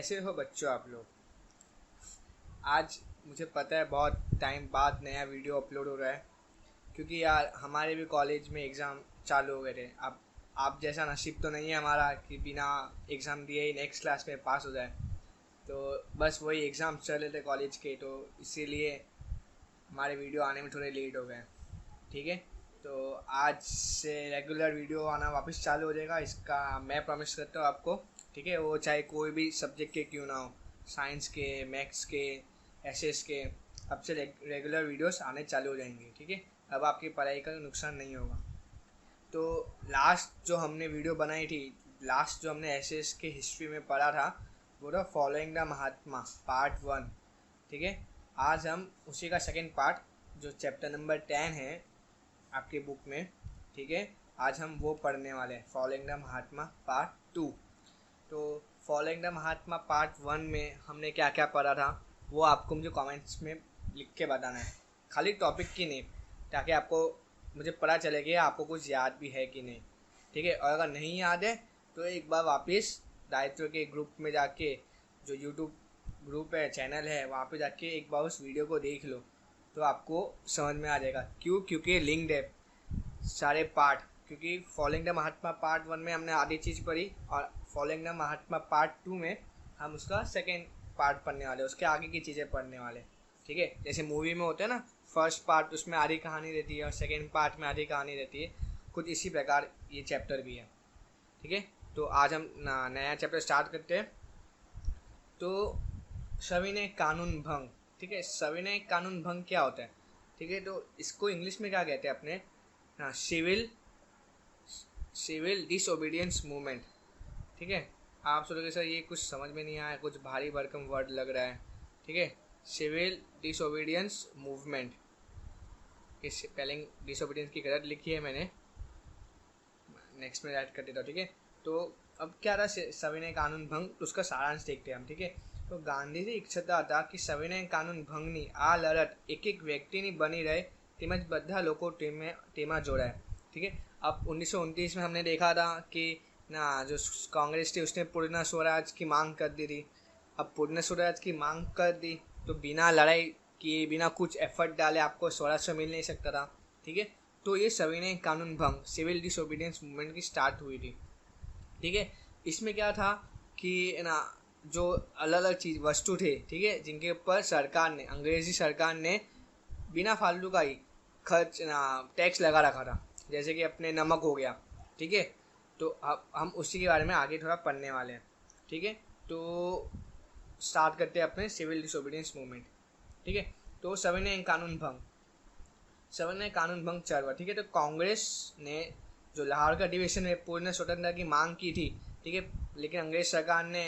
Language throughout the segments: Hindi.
कैसे हो बच्चों आप लोग। आज मुझे पता है बहुत टाइम बाद नया वीडियो अपलोड हो रहा है, क्योंकि यार हमारे भी कॉलेज में एग्ज़ाम चालू हो गए थे। अब आप जैसा नसीब तो नहीं है हमारा कि बिना एग्ज़ाम दिए ही नेक्स्ट क्लास में पास हो जाए। तो बस वही एग्ज़ाम चल रहे थे कॉलेज के, तो इसीलिए हमारे वीडियो आने में थोड़े लेट हो गए। ठीक है, तो आज से रेगुलर वीडियो आना वापस चालू हो जाएगा, इसका मैं प्रॉमिस करता हूँ आपको। ठीक है, वो चाहे कोई भी सब्जेक्ट के क्यों ना हो, साइंस के, मैथ्स के, एसएस के, अब से रेगुलर वीडियोस आने चालू हो जाएंगे। ठीक है, अब आपकी पढ़ाई का नुकसान नहीं होगा। तो लास्ट जो हमने वीडियो बनाई थी, लास्ट जो हमने एसएस के हिस्ट्री में पढ़ा था, वो था फॉलोइंग द महात्मा पार्ट 1। ठीक है, आज हम उसी का सेकेंड पार्ट, जो चैप्टर नंबर 10 है आपके बुक में, ठीक है, आज हम वो पढ़ने वाले हैं, फॉलोइंग द महात्मा पार्ट 2। तो फॉलोइंग द महात्मा पार्ट 1 में हमने क्या क्या पढ़ा था वो आपको मुझे कमेंट्स में लिख के बताना है, खाली टॉपिक की नहीं, ताकि आपको मुझे पता चले कि आपको कुछ याद भी है कि नहीं। ठीक है, और अगर नहीं याद है तो एक बार वापस दायित्व के ग्रुप में जाके, जो यूट्यूब ग्रुप है, चैनल है, वहाँ पे जाके एक बार उस वीडियो को देख लो, तो आपको समझ में आ जाएगा। क्योंकि लिंक्ड है सारे पार्ट, क्योंकि फॉलोइंग द महात्मा पार्ट 1 में हमने आधी चीज़ पढ़ी, और फॉलोइंग द महात्मा पार्ट 2 में हम उसका सेकेंड पार्ट पढ़ने वाले, उसके आगे की चीज़ें पढ़ने वाले। ठीक है, जैसे मूवी में होता है ना, फर्स्ट पार्ट उसमें आधी कहानी रहती है और सेकेंड पार्ट में आधी कहानी रहती है, कुछ इसी प्रकार ये चैप्टर भी है। ठीक है, तो आज हम नया चैप्टर स्टार्ट करते हैं। तो सविनय कानून भंग। ठीक है, सविनय कानून भंग क्या होता है? ठीक है, तो इसको इंग्लिश में क्या कहते हैं अपने, हाँ, सिविल डिसओबीडियंस मूवमेंट। ठीक है, आप सोचोगे सर ये कुछ समझ में नहीं आया, कुछ भारी भरकम वर्ड लग रहा है। ठीक है, सिविल डिसओबीडियंस मूवमेंट, इस स्पेलिंग डिसओबीडियंस की गलत लिखी है मैंने, नेक्स्ट में ऐड कर देता हूँ। ठीक है, तो अब क्या था सविनय कानून भंग, तो उसका सारांश देखते हैं हम। ठीक है, तो गांधीजी ઈચ્છતા હતા કે સવિનય કાનૂન ભંગની આ લડત એક એક વ્યક્તિની બની રહે, તેમજ બધા લોકો તેમાં જોડાય। ठीक है, अब 1929 में हमने देखा था कि ना जो कांग्रेस थी उसने पूर्ण स्वराज की मांग कर दी थी। अब पूर्ण स्वराज की मांग कर दी तो बिना लड़ाई किए, बिना कुछ एफर्ट डाले आपको स्वराज मिल नहीं सकता था। ठीक है, तो ये सविनय कानून भंग, सिविल डिसओबीडियंस मूवमेंट की स्टार्ट हुई थी। ठीक है, इसमें क्या था कि ना जो अलग अलग चीज़ वस्तु थे, ठीक है, जिनके ऊपर सरकार ने, अंग्रेजी सरकार ने बिना फालतू का ही खर्च ना टैक्स लगा रखा था, जैसे कि अपने नमक हो गया। ठीक है, तो अब हम उसी के बारे में आगे थोड़ा पढ़ने वाले हैं। ठीक है, तो स्टार्ट करते हैं अपने सिविल डिसोबीडियंस मूवमेंट। ठीक है, तो सविनय कानून भंग, सविनय कानून भंग चळवळ। ठीक है, तो कांग्रेस ने जो लाहौर का अधिवेशन में पूर्ण स्वतंत्रता की मांग की थी, ठीक है, लेकिन अंग्रेज सरकार ने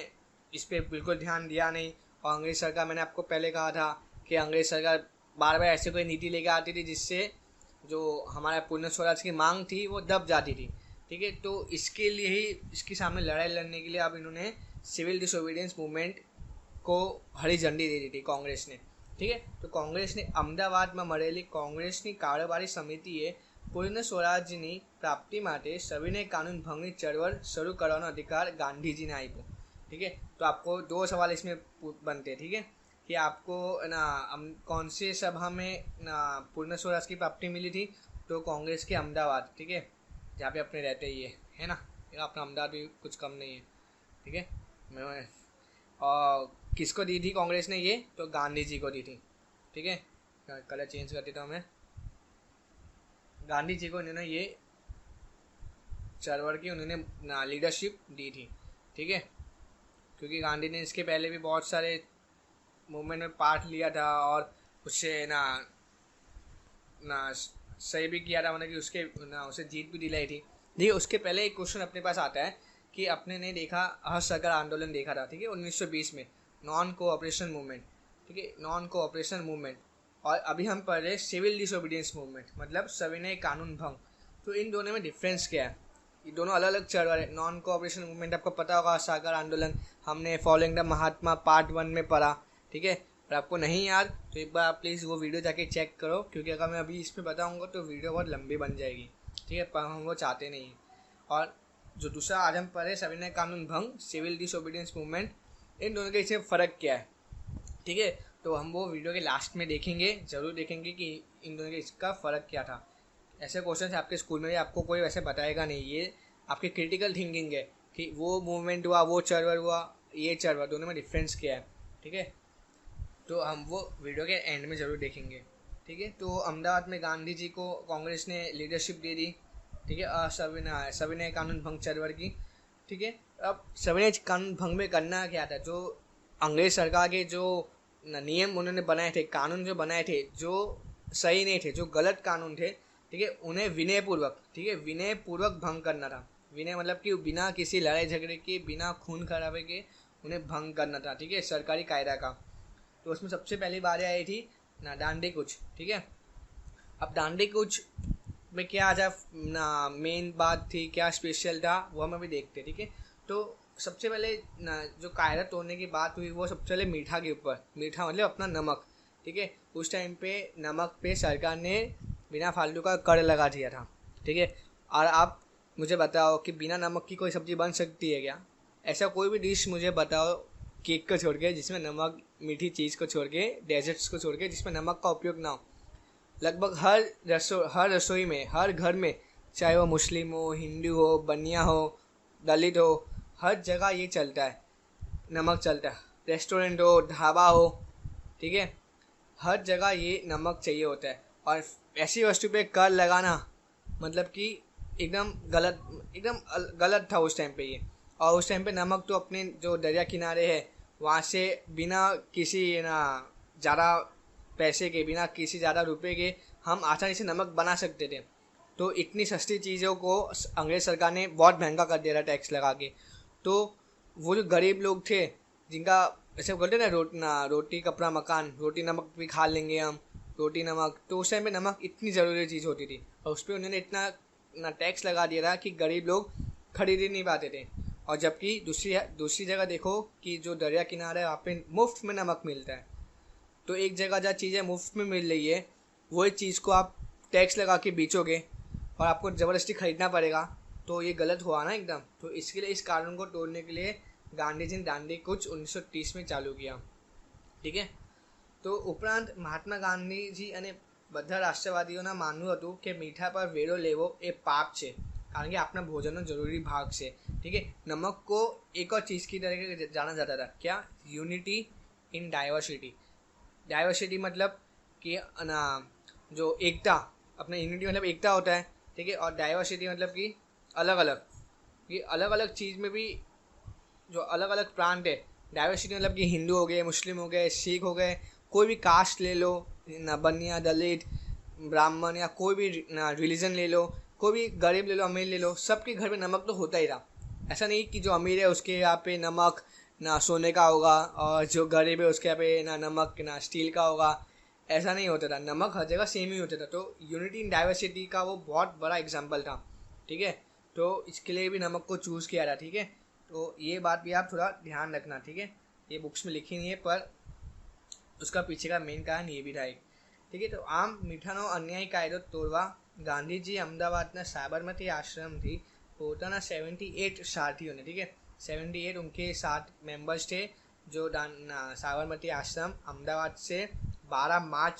इस पर बिल्कुल ध्यान दिया नहीं। और अंग्रेज सरकार, मैंने आपको पहले कहा था कि अंग्रेज सरकार बार बार ऐसे कोई नीति लेके आती थी जिससे जो हमारा पूर्ण स्वराज की मांग थी वो दब जाती थी। ठीक है, तो इसके लिए ही, इसके सामने लड़ाई लड़ने के लिए अब इन्होंने सिविल डिसोबीडियंस मूवमेंट को हरी झंडी दे दी थी कांग्रेस ने। ठीक है, तो कांग्रेसને અમદાવાદમાં મળેલી કોંગ્રેસની કારોબારી સમિતિએ પૂર્ણ સ્વરાજની પ્રાપ્તિ માટે સવિનય કાનૂન ભંગની ચળવળ શરૂ કરવાનો અધિકાર ગાંધીજીને આપ્યો। ठीक है, तो आपको दो सवाल इसमें बनते हैं। ठीक है, कि आपको ना कौन सी सभा में ना पूर्ण स्वराज की प्राप्ति मिली थी, तो कांग्रेस के अहमदाबाद। ठीक है, जहाँ पे अपने रहते ही है ना, अपना अहमदाबाद भी कुछ कम नहीं है। ठीक है, मैं और किसको दी थी कांग्रेस ने ये, तो गांधी जी को दी थी। ठीक है, कलर चेंज कर देता हूँ मैं, गांधी जी को इन्होंने ये चरवर की उन्होंने लीडरशिप दी थी। ठीक है, क्योंकि गांधी ने इसके पहले भी बहुत सारे मूवमेंट में पार्ट लिया था और उससे ना ना सही भी किया था, मतलब कि उसके ना उसे जीत भी दिलाई थी। देखिए, उसके पहले एक क्वेश्चन अपने पास आता है कि अपने ने देखा असहकार आंदोलन देखा था। ठीक है, 1920 में नॉन कोऑपरेशन मूवमेंट। ठीक है, नॉन कोऑपरेशन मूवमेंट, और अभी हम पढ़ रहे सिविल डिसोबीडियंस मूवमेंट, मतलब सविनय कानून भंग। तो इन दोनों में डिफरेंस क्या है? ये दोनों अलग अलग चढ़ है। नॉन कोऑपरेशन मूवमेंट आपको पता होगा, असहकार आंदोलन हमने फॉलोइंग द महात्मा पार्ट 1 में पढ़ा। ठीक है, और आपको नहीं याद तो एक बार आप प्लीज़ वो वीडियो जाके चेक करो, क्योंकि अगर मैं अभी इसमें बताऊंगा तो वीडियो बहुत लंबी बन जाएगी। ठीक है, पर हम वो चाहते नहीं हैं। और जो दूसरा आज हम पढ़े सविनय कानून भंग, सिविल डिसोबीडियंस मूवमेंट, इन दोनों के इसमें फ़र्क क्या है, ठीक है। तो हम वो वीडियो के लास्ट में देखेंगे, ज़रूर देखेंगे कि इन दोनों के इसका फ़र्क क्या था। ऐसे क्वेश्चन आपके स्कूल में भी आपको कोई वैसे बताएगा नहीं, ये आपकी क्रिटिकल थिंकिंग है कि वो मूवमेंट हुआ, वो चरवर हुआ, ये चरवर, दोनों में डिफरेंस क्या है, ठीक है। तो हम वो वीडियो के एंड में ज़रूर देखेंगे, ठीक है। तो अहमदाबाद में गांधी जी को कांग्रेस ने लीडरशिप दे दी, ठीक है, सविनय कानून भंग चरवर की, ठीक है। अब सविनय कानून भंग में करना क्या था, जो अंग्रेज सरकार के जो नियम उन्होंने बनाए थे, कानून जो बनाए थे, जो सही नहीं थे, जो गलत कानून थे, ठीक है, उन्हें विनयपूर्वक, ठीक है, विनयपूर्वक भंग करना था। विनय मतलब कि बिना किसी लड़ाई झगड़े के, बिना खून खराबे के उन्हें भंग करना था, ठीक है, सरकारी कायदा का। तो उसमें सबसे पहली बात आई थी ना दांडी कूच, ठीक है। अब दांडी कूच में क्या आज ना मेन बात थी, क्या स्पेशल था, वो हम अभी देखते, ठीक है। तो सबसे पहले ना जो कायदा तोड़ने की बात हुई वो सबसे पहले मीठा के ऊपर, मीठा मतलब अपना नमक, ठीक है। उस टाइम पे नमक पे सरकार ने बिना फालतू का कर लगा दिया था, ठीक है। और आप मुझे बताओ कि बिना नमक की कोई सब्ज़ी बन सकती है क्या? ऐसा कोई भी डिश मुझे बताओ, केक को छोड़ के, जिसमें नमक, मीठी चीज़ को छोड़ के, डेजर्ट्स को छोड़ के, जिसमें नमक का उपयोग ना हो। लगभग हर रसोई में, हर घर में, चाहे वो मुस्लिम हो, हिंदू हो, बनिया हो, दलित हो, हर जगह ये चलता है, नमक चलता है। रेस्टोरेंट हो, ढाबा हो, ठीक है, हर जगह ये नमक चाहिए होता है। और ऐसी वस्तु पे कर लगाना मतलब कि एकदम गलत, एकदम गलत था उस टाइम पे ये। और उस टाइम पे नमक तो अपने जो दरिया किनारे है वहाँ से बिना किसी ना ज़्यादा पैसे के, बिना किसी ज़्यादा रुपए के हम आसानी से नमक बना सकते थे। तो इतनी सस्ती चीज़ों को अंग्रेज सरकार ने बहुत महंगा कर दिया था टैक्स लगा के। तो वो जो गरीब लोग थे, जिनका ऐसे बोलते ना रोटी कपड़ा मकान, रोटी नमक भी खा लेंगे हम, रोटी नमक, तो उस टाइम पे नमक इतनी ज़रूरी चीज़ होती थी। और उस पर उन्होंने इतना ना टैक्स लगा दिया था कि गरीब लोग खरीद ही नहीं पाते थे। और जबकि दूसरी जगह देखो कि जो दरिया किनारा है वहाँ पे मुफ्त में नमक मिलता है। तो एक जगह जहाँ चीज़ें मुफ्त में मिल रही है, वही चीज़ को आप टैक्स लगा के बेचोगे और आपको ज़बरदस्ती खरीदना पड़ेगा, तो ये गलत हुआ ना एकदम। तो इसके लिए, इस कानून को तोड़ने के लिए गांधी जी ने दांडी कूच 1930 में चालू किया, ठीक है। तो ઉપરાંત મહાત્મા ગાંધીજી અને બધા રાષ્ટ્રવાદીઓના માનવું હતું કે મીઠા પર વેરો લેવો એ પાપ છે, કારણ કે આપણા ભોજનનો જરૂરી ભાગ છે, ठीक है। नमक को एक और चीज़ की तरह जाना जाता था, क्या? Unity in diversity. डाइवर्सिटी मतलब कि ना जो एकता, अपना यूनिटी मतलब एकता होता है, ठीक है। और डाइवर्सिटी मतलब कि अलग अलग, ये अलग अलग चीज़ में भी जो अलग अलग प्रांत है, डाइवर्सिटी मतलब कि हिंदू हो गए, मुस्लिम हो गए, सिख हो गए, कोई भी कास्ट ले लो ना, बनिया, दलित, ब्राह्मण या कोई भी ना रिलीजन ले लो, कोई भी गरीब ले लो, अमीर ले लो, सबके घर में नमक तो होता ही था। ऐसा नहीं कि जो अमीर है उसके यहाँ पे नमक ना सोने का होगा और जो गरीब है उसके यहाँ पे ना नमक ना स्टील का होगा, ऐसा नहीं होता था। नमक हर जगह सेम ही होता था। तो यूनिटी इन डाइवर्सिटी का वो बहुत बड़ा एग्जाम्पल था, ठीक है। तो इसके लिए भी नमक को चूज़ किया था, ठीक है। तो ये बात भी आप थोड़ा ध्यान रखना, ठीक है। ये बुक्स में लिखी नहीं है पर उसका पीछे का मेन कारण ये भी था एक, ठीक है। तो આમ મીઠાનો અન્યાયી કાયદો તોડવા ગાંધીજી અમદાવાદના સાબરમતી આશ્રમથી પોતાના 78 સાથીઓને, ठीक है, 78 उनके 7 मेंबर्स थे जो साबरमती आश्रम अहमदाबाद से 12 मार्च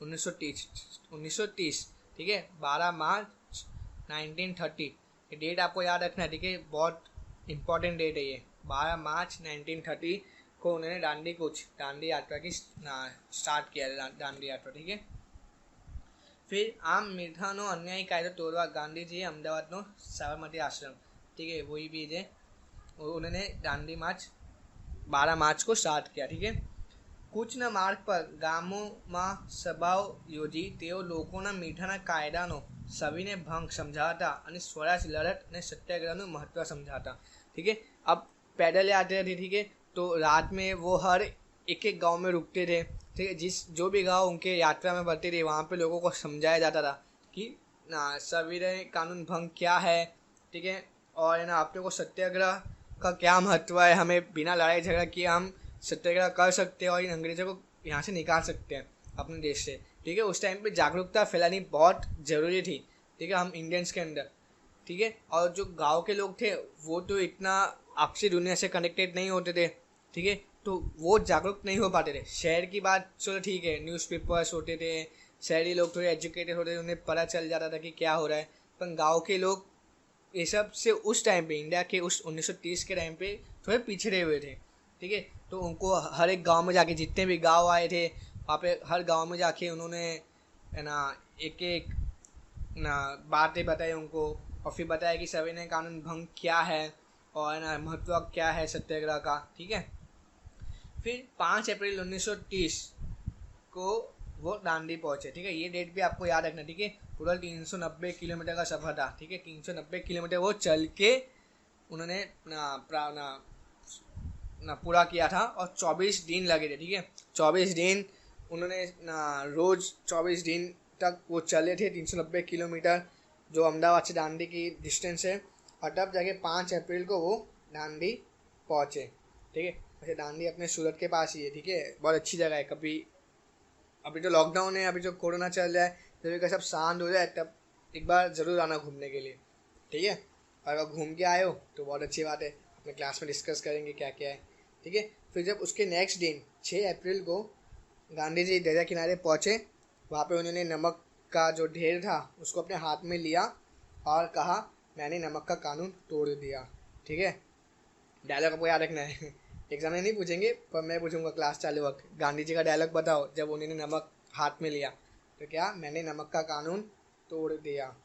1930, ठीक है, 12 मार्च 1930, ये डेट आपको याद रखना है, ठीक है, बहुत इंपॉर्टेंट डेट है ये। 12 मार्च 1930 को उन्होंने दांडी यात्रा की स्टार्ट किया, दांडी यात्रा, ठीक है। फिर આમ મીઠાનો અન્યાયી કાયદો તોડવા ગાંધીજીએ અમદાવાદનો સાબરમતી આશ્રમ, ठीक है, वही भी है, उन्होंने दांडी मार्च 12 मार्च को स्टार्ट किया, ठीक है। કૂચના માર્ગ પર ગામોમાં સભાઓ યોજી તેઓ લોકોના મીઠાના કાયદાનો સવિનય ભંગ સમજાવતા અને સ્વરાજ લડત અને સત્યાગ્રહનું મહત્વ સમજાવતા, ठीक है। अब पैदल यात्रा थी, ठीक है, तो रात में वो हर एक एक गांव में रुकते थे, ठीक है। जो भी गांव उनके यात्रा में बढ़ते थे वहाँ पे लोगों को समझाया जाता था कि ना सविनय कानून भंग क्या है, ठीक है, और है ना आप लोगों को सत्याग्रह का क्या महत्व है, हमें बिना लड़ाई झगड़ा किए हम सत्याग्रह कर सकते हैं और इन अंग्रेज़ों को यहाँ से निकाल सकते हैं अपने देश से, ठीक है। उस टाइम पे जागरूकता फैलानी बहुत ज़रूरी थी, ठीक है, हम इंडियंस के अंदर, ठीक है। और जो गांव के लोग थे वो तो इतना आपसी दुनिया से कनेक्टेड नहीं होते थे, ठीक है। तो वो जागरूक नहीं हो पाते थे। शहर की बात चलो ठीक है, न्यूज़पेपर्स होते थे, शहरी लोग थोड़े एजुकेटेड होते थे, उन्हें पता चल जाता था कि क्या हो रहा है। पर गांव के लोग ये सब से उस टाइम पे, इंडिया के उस 1930 के टाइम पे थोड़े पिछड़े हुए थे, ठीक है। तो उनको हर एक गांव में जाके, जितने भी गांव आए थे वहाँ पे हर गांव में जाके उन्होंने है ना एक एक ना बातें बताई उनको, और फिर बताया कि सविनय कानून भंग क्या है और है ना महत्व क्या है सत्याग्रह का, ठीक है। फिर 5 अप्रैल 1930 को वो दांडी पहुंचे, ठीक है। ये डेट भी आपको याद रखना, ठीक है। पूरा 390 किलोमीटर का सफर था, ठीक है। 390 किलोमीटर वो चल के उन्होंने ना पूरा किया था, और 24 दिन लगे थे, ठीक है। 24 दिन उन्होंने ना रोज 24 दिन तक वो चले थे 390 किलोमीटर, जो अहमदाबाद से दांडी की डिस्टेंस है। और तब जाके 5 अप्रैल को वो दांडी पहुँचे, ठीक है। वैसे दांडी अपने सूरत के पास ही है, ठीक है। बहुत अच्छी जगह है। कभी अभी तो लॉकडाउन है, अभी जो कोरोना चल रहा है, जब का सब शांत हो जाए तब एक बार ज़रूर आना घूमने के लिए, ठीक है। और अगर घूम के आए हो तो बहुत अच्छी बात है, अपने क्लास में डिस्कस करेंगे क्या क्या है, ठीक है। फिर जब उसके नेक्स्ट दिन 6 अप्रैल को गांधी जी दरिया किनारे पहुँचे, वहाँ पे उन्होंने नमक का जो ढेर था उसको अपने हाथ में लिया और कहा, मैंने नमक का कानून तोड़ दिया, ठीक है। डायलॉग आपको याद रखना है। एग्जाम में नहीं पूछेंगे पर मैं पूछूंगा क्लास चालू वक्त, गांधी जी का डायलॉग बताओ जब उन्होंने नमक हाथ में लिया। तो क्या, मैंने नमक का कानून तोड़ दिया,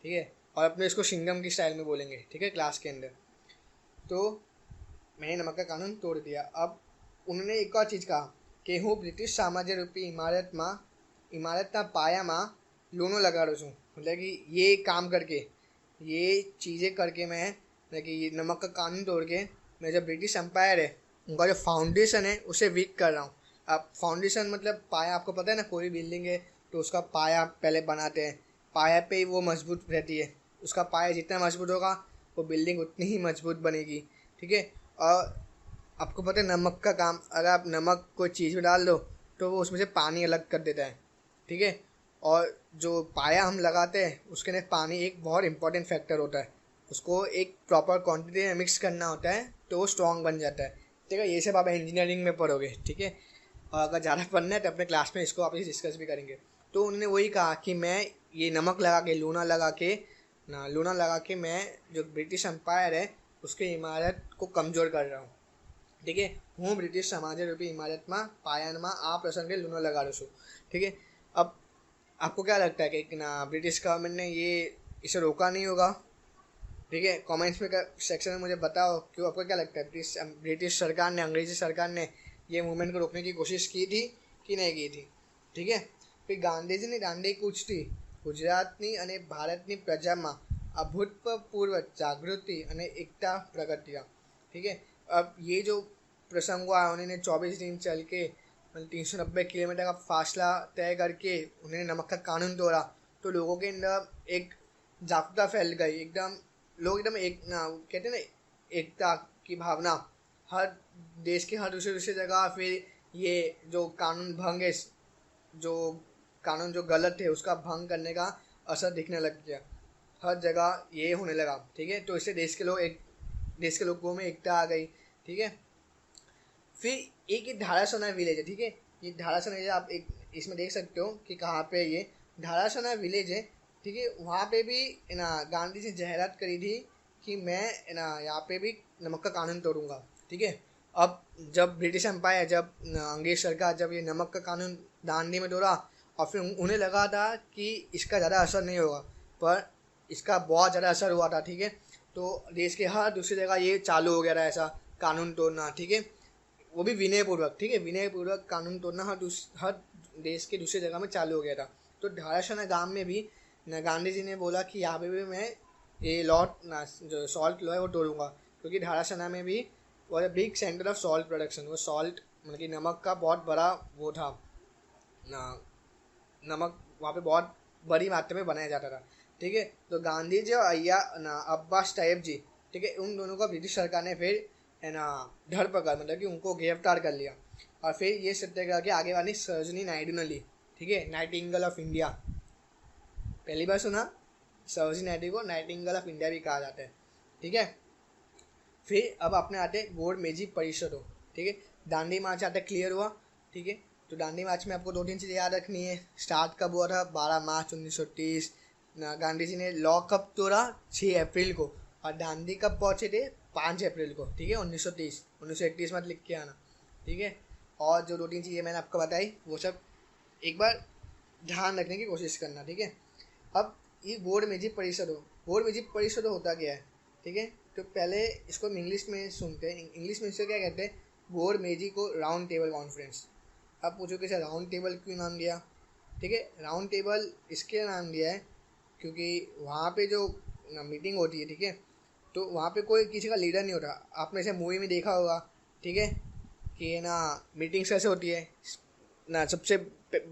ठीक है। और अपने इसको सिंघम की स्टाइल में बोलेंगे, ठीक है, क्लास के अंदर। तो मैंने नमक का कानून तोड़ दिया। अब उन्होंने एक और चीज़ कहा कि हूँ ब्रिटिश साम्राज्य रूपी इमारतना पायाમાં लूणो लगा रहा हूँ, मतलब कि ये काम करके, ये चीज़ें करके मैं, मतलब कि ये नमक का कानून तोड़ के मैं जो ब्रिटिश एम्पायर है उनका जो फाउंडेशन है उसे वीक कर रहा हूँ। अब फाउंडेशन मतलब पाया, आपको पता है ना, कोई बिल्डिंग है तो उसका पाया पहले बनाते हैं, पाया पे ही वो मजबूत रहती है। उसका पाया जितना मजबूत होगा वो बिल्डिंग उतनी ही मजबूत बनेगी, ठीक है। और आपको पता है नमक का काम, अगर आप नमक कोई चीज़ में डाल दो तो वो उसमें से पानी अलग कर देता है, ठीक है। और जो पाया हम लगाते हैं उसके अंदर पानी एक बहुत इंपॉर्टेंट फैक्टर होता है, उसको एक प्रॉपर क्वांटिटी में मिक्स करना होता है तो वो स्ट्रॉन्ग बन जाता है, ठीक है। ये सब आप इंजीनियरिंग में पढ़ोगे, ठीक है। और अगर ज़्यादा पढ़ना है तो अपने क्लास में इसको आप डिस्कस भी करेंगे। तो उन्होंने वही कहा कि मैं ये नमक लगा के, लूना लगा के मैं जो ब्रिटिश एम्पायर है उसकी इमारत को कमज़ोर कर रहा हूँ, ठीक है। હું બ્રિટિશ સમાજરૂપી इमारतમાં પાયામાં આ પ્રસંગે લૂનો લગાડું છું, ठीक है। अब आपको क्या लगता है कि ना ब्रिटिश गवर्नमेंट ने ये इसे रोका नहीं होगा, ठीक है। कमेंट्स में सेक्शन में मुझे बताओ क्यों, आपको क्या लगता है ब्रिटिश सरकार ने, अंग्रेजी सरकार ने ये मूवमेंट को रोकने की कोशिश की थी कि नहीं की थी, ठीक है। फिर ગાંધીજીની દાંડી કૂચથી ગુજરાતની અને ભારતની પ્રજામાં અભૂતપૂર્વ જાગૃતિ અને એકતા પ્રગટ્યા, ठीक है। अब ये जो प्रसंग हुआ, उन्होंने 24 दिन चल के 390 किलोमीटर का फासला तय करके उन्होंने नमक का कानून तोड़ा, तो लोगों के अंदर एक जागरूकता फैल गई, एकदम लोग एकदम एक ना कहते हैं ना, एकता की भावना, हर देश के हर दूसरे दूसरे जगह फिर ये जो कानून भंग है, जो कानून जो गलत है उसका भंग करने का असर दिखने लग गया, हर जगह ये होने लगा, ठीक है। तो इससे देश के लोगों में एकता आ गई, ठीक है। फिर एक ये धारासोना विलेज है, ठीक है। ये धारासोना विलेज आप एक इसमें देख सकते हो कि कहाँ पे ये धारासोना विलेज है, ठीक है। वहाँ पे भी ना गांधी जी जाहिरात करी थी कि मैं ना यहाँ पे भी नमक का कानून तोड़ूंगा, ठीक है। अब जब ब्रिटिश एम्पायर, जब अंग्रेज सरकार जब ये नमक का कानून दांडी में तोड़ा, और फिर उन्हें लगा था कि इसका ज़्यादा असर नहीं होगा, पर इसका बहुत ज़्यादा असर हुआ था, ठीक है। तो देश के हर दूसरी जगह ये चालू हो गया था ऐसा कानून तोड़ना, ठीक है। वो भी विनयपूर्वक, ठीक है, विनयपूर्वक कानून तोड़ना हर देश के दूसरी जगह में चालू हो गया था। तो धारासना गांव में भी गांधी जी ने बोला कि यहाँ पे भी मैं ये जो सॉल्ट लॉ है वो तोड़ूंगा, क्योंकि धारासना में भी वो big centre of salt production, वो सॉल्ट मतलब कि नमक का बहुत बड़ा वो था ना, नमक वहाँ पे बहुत बड़ी मात्रा में बनाया जाता था, ठीक है। तो गांधी जी और अब्बास टाइब जी, ठीक है, उन दोनों को ब्रिटिश सरकार ने फिर है ना धरपकड़, मतलब कि उनको गिरफ्तार कर लिया। और फिर ये सत्याग्रह के आगे वाली सरोजिनी नायडू ने ली, ठीक है, नाइटिंगेल ऑफ इंडिया, पहली बार सुना, सरोजिनी नायडू को नाइटिंगेल ऑफ इंडिया भी कहा जाता है, ठीक है। फिर अब अपने आते गौड़ मेजी परिषदों, ठीक है। दांडी मार्च आता क्लियर हुआ, ठीक है। तो दांडी मार्च में आपको 2-3 चीज़ें याद रखनी है। स्टार्ट कब हुआ था? 12 मार्च 1930। गांधी जी ने लॉ कब तोड़ा? 6 अप्रैल को। और दांडी कब पहुंचे थे? 5 अप्रैल को, ठीक है, 1930। 1931 मत लिख के आना, ठीक है। और जो 2-3 चीज़ें मैंने आपको बताई वो सब एक बार ध्यान रखने की कोशिश करना, ठीक है। अब ये बोर्ड मेजी परिषद होता क्या है, ठीक है। तो पहले इसको हम इंग्लिश में सुनते हैं। इंग्लिश में इसको क्या कहते हैं? बोर्ड मेजी को राउंड टेबल कॉन्फ्रेंस। अब पूछो कि सर राउंड टेबल क्यों नाम दिया? ठीक है, राउंड टेबल इसके नाम दिया है क्योंकि वहाँ पे जो मीटिंग होती है, ठीक है, तो वहाँ पे कोई किसी का लीडर नहीं होता। आपने ऐसे मूवी में देखा होगा, ठीक है, कि ना मीटिंग्स कैसे होती है ना, सबसे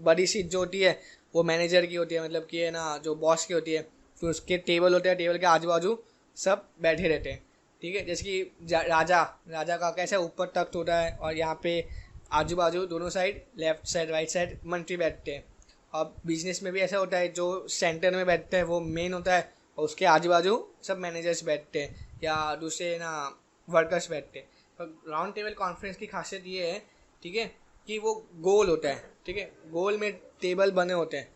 बड़ी सीट जो होती है वो मैनेजर की होती है, मतलब कि है ना जो बॉस की होती है। फिर उसके टेबल होते हैं, टेबल के आजू बाजू सब बैठे रहते हैं, ठीक है। जैसे कि राजा का कैसे ऊपर तख्त होता है और यहाँ पे आजू बाजू दोनों side, left side right side मंत्री बैठते हैं। और बिजनेस में भी ऐसा होता है, जो सेंटर में बैठते हैं वो मेन होता है और उसके आजू बाजू सब मैनेजर्स बैठते हैं या दूसरे ना वर्कर्स बैठते हैं। तो राउंड टेबल कॉन्फ्रेंस की खासियत ये है, ठीक है, कि वो गोल होता है, ठीक है, गोल में टेबल बने होते हैं,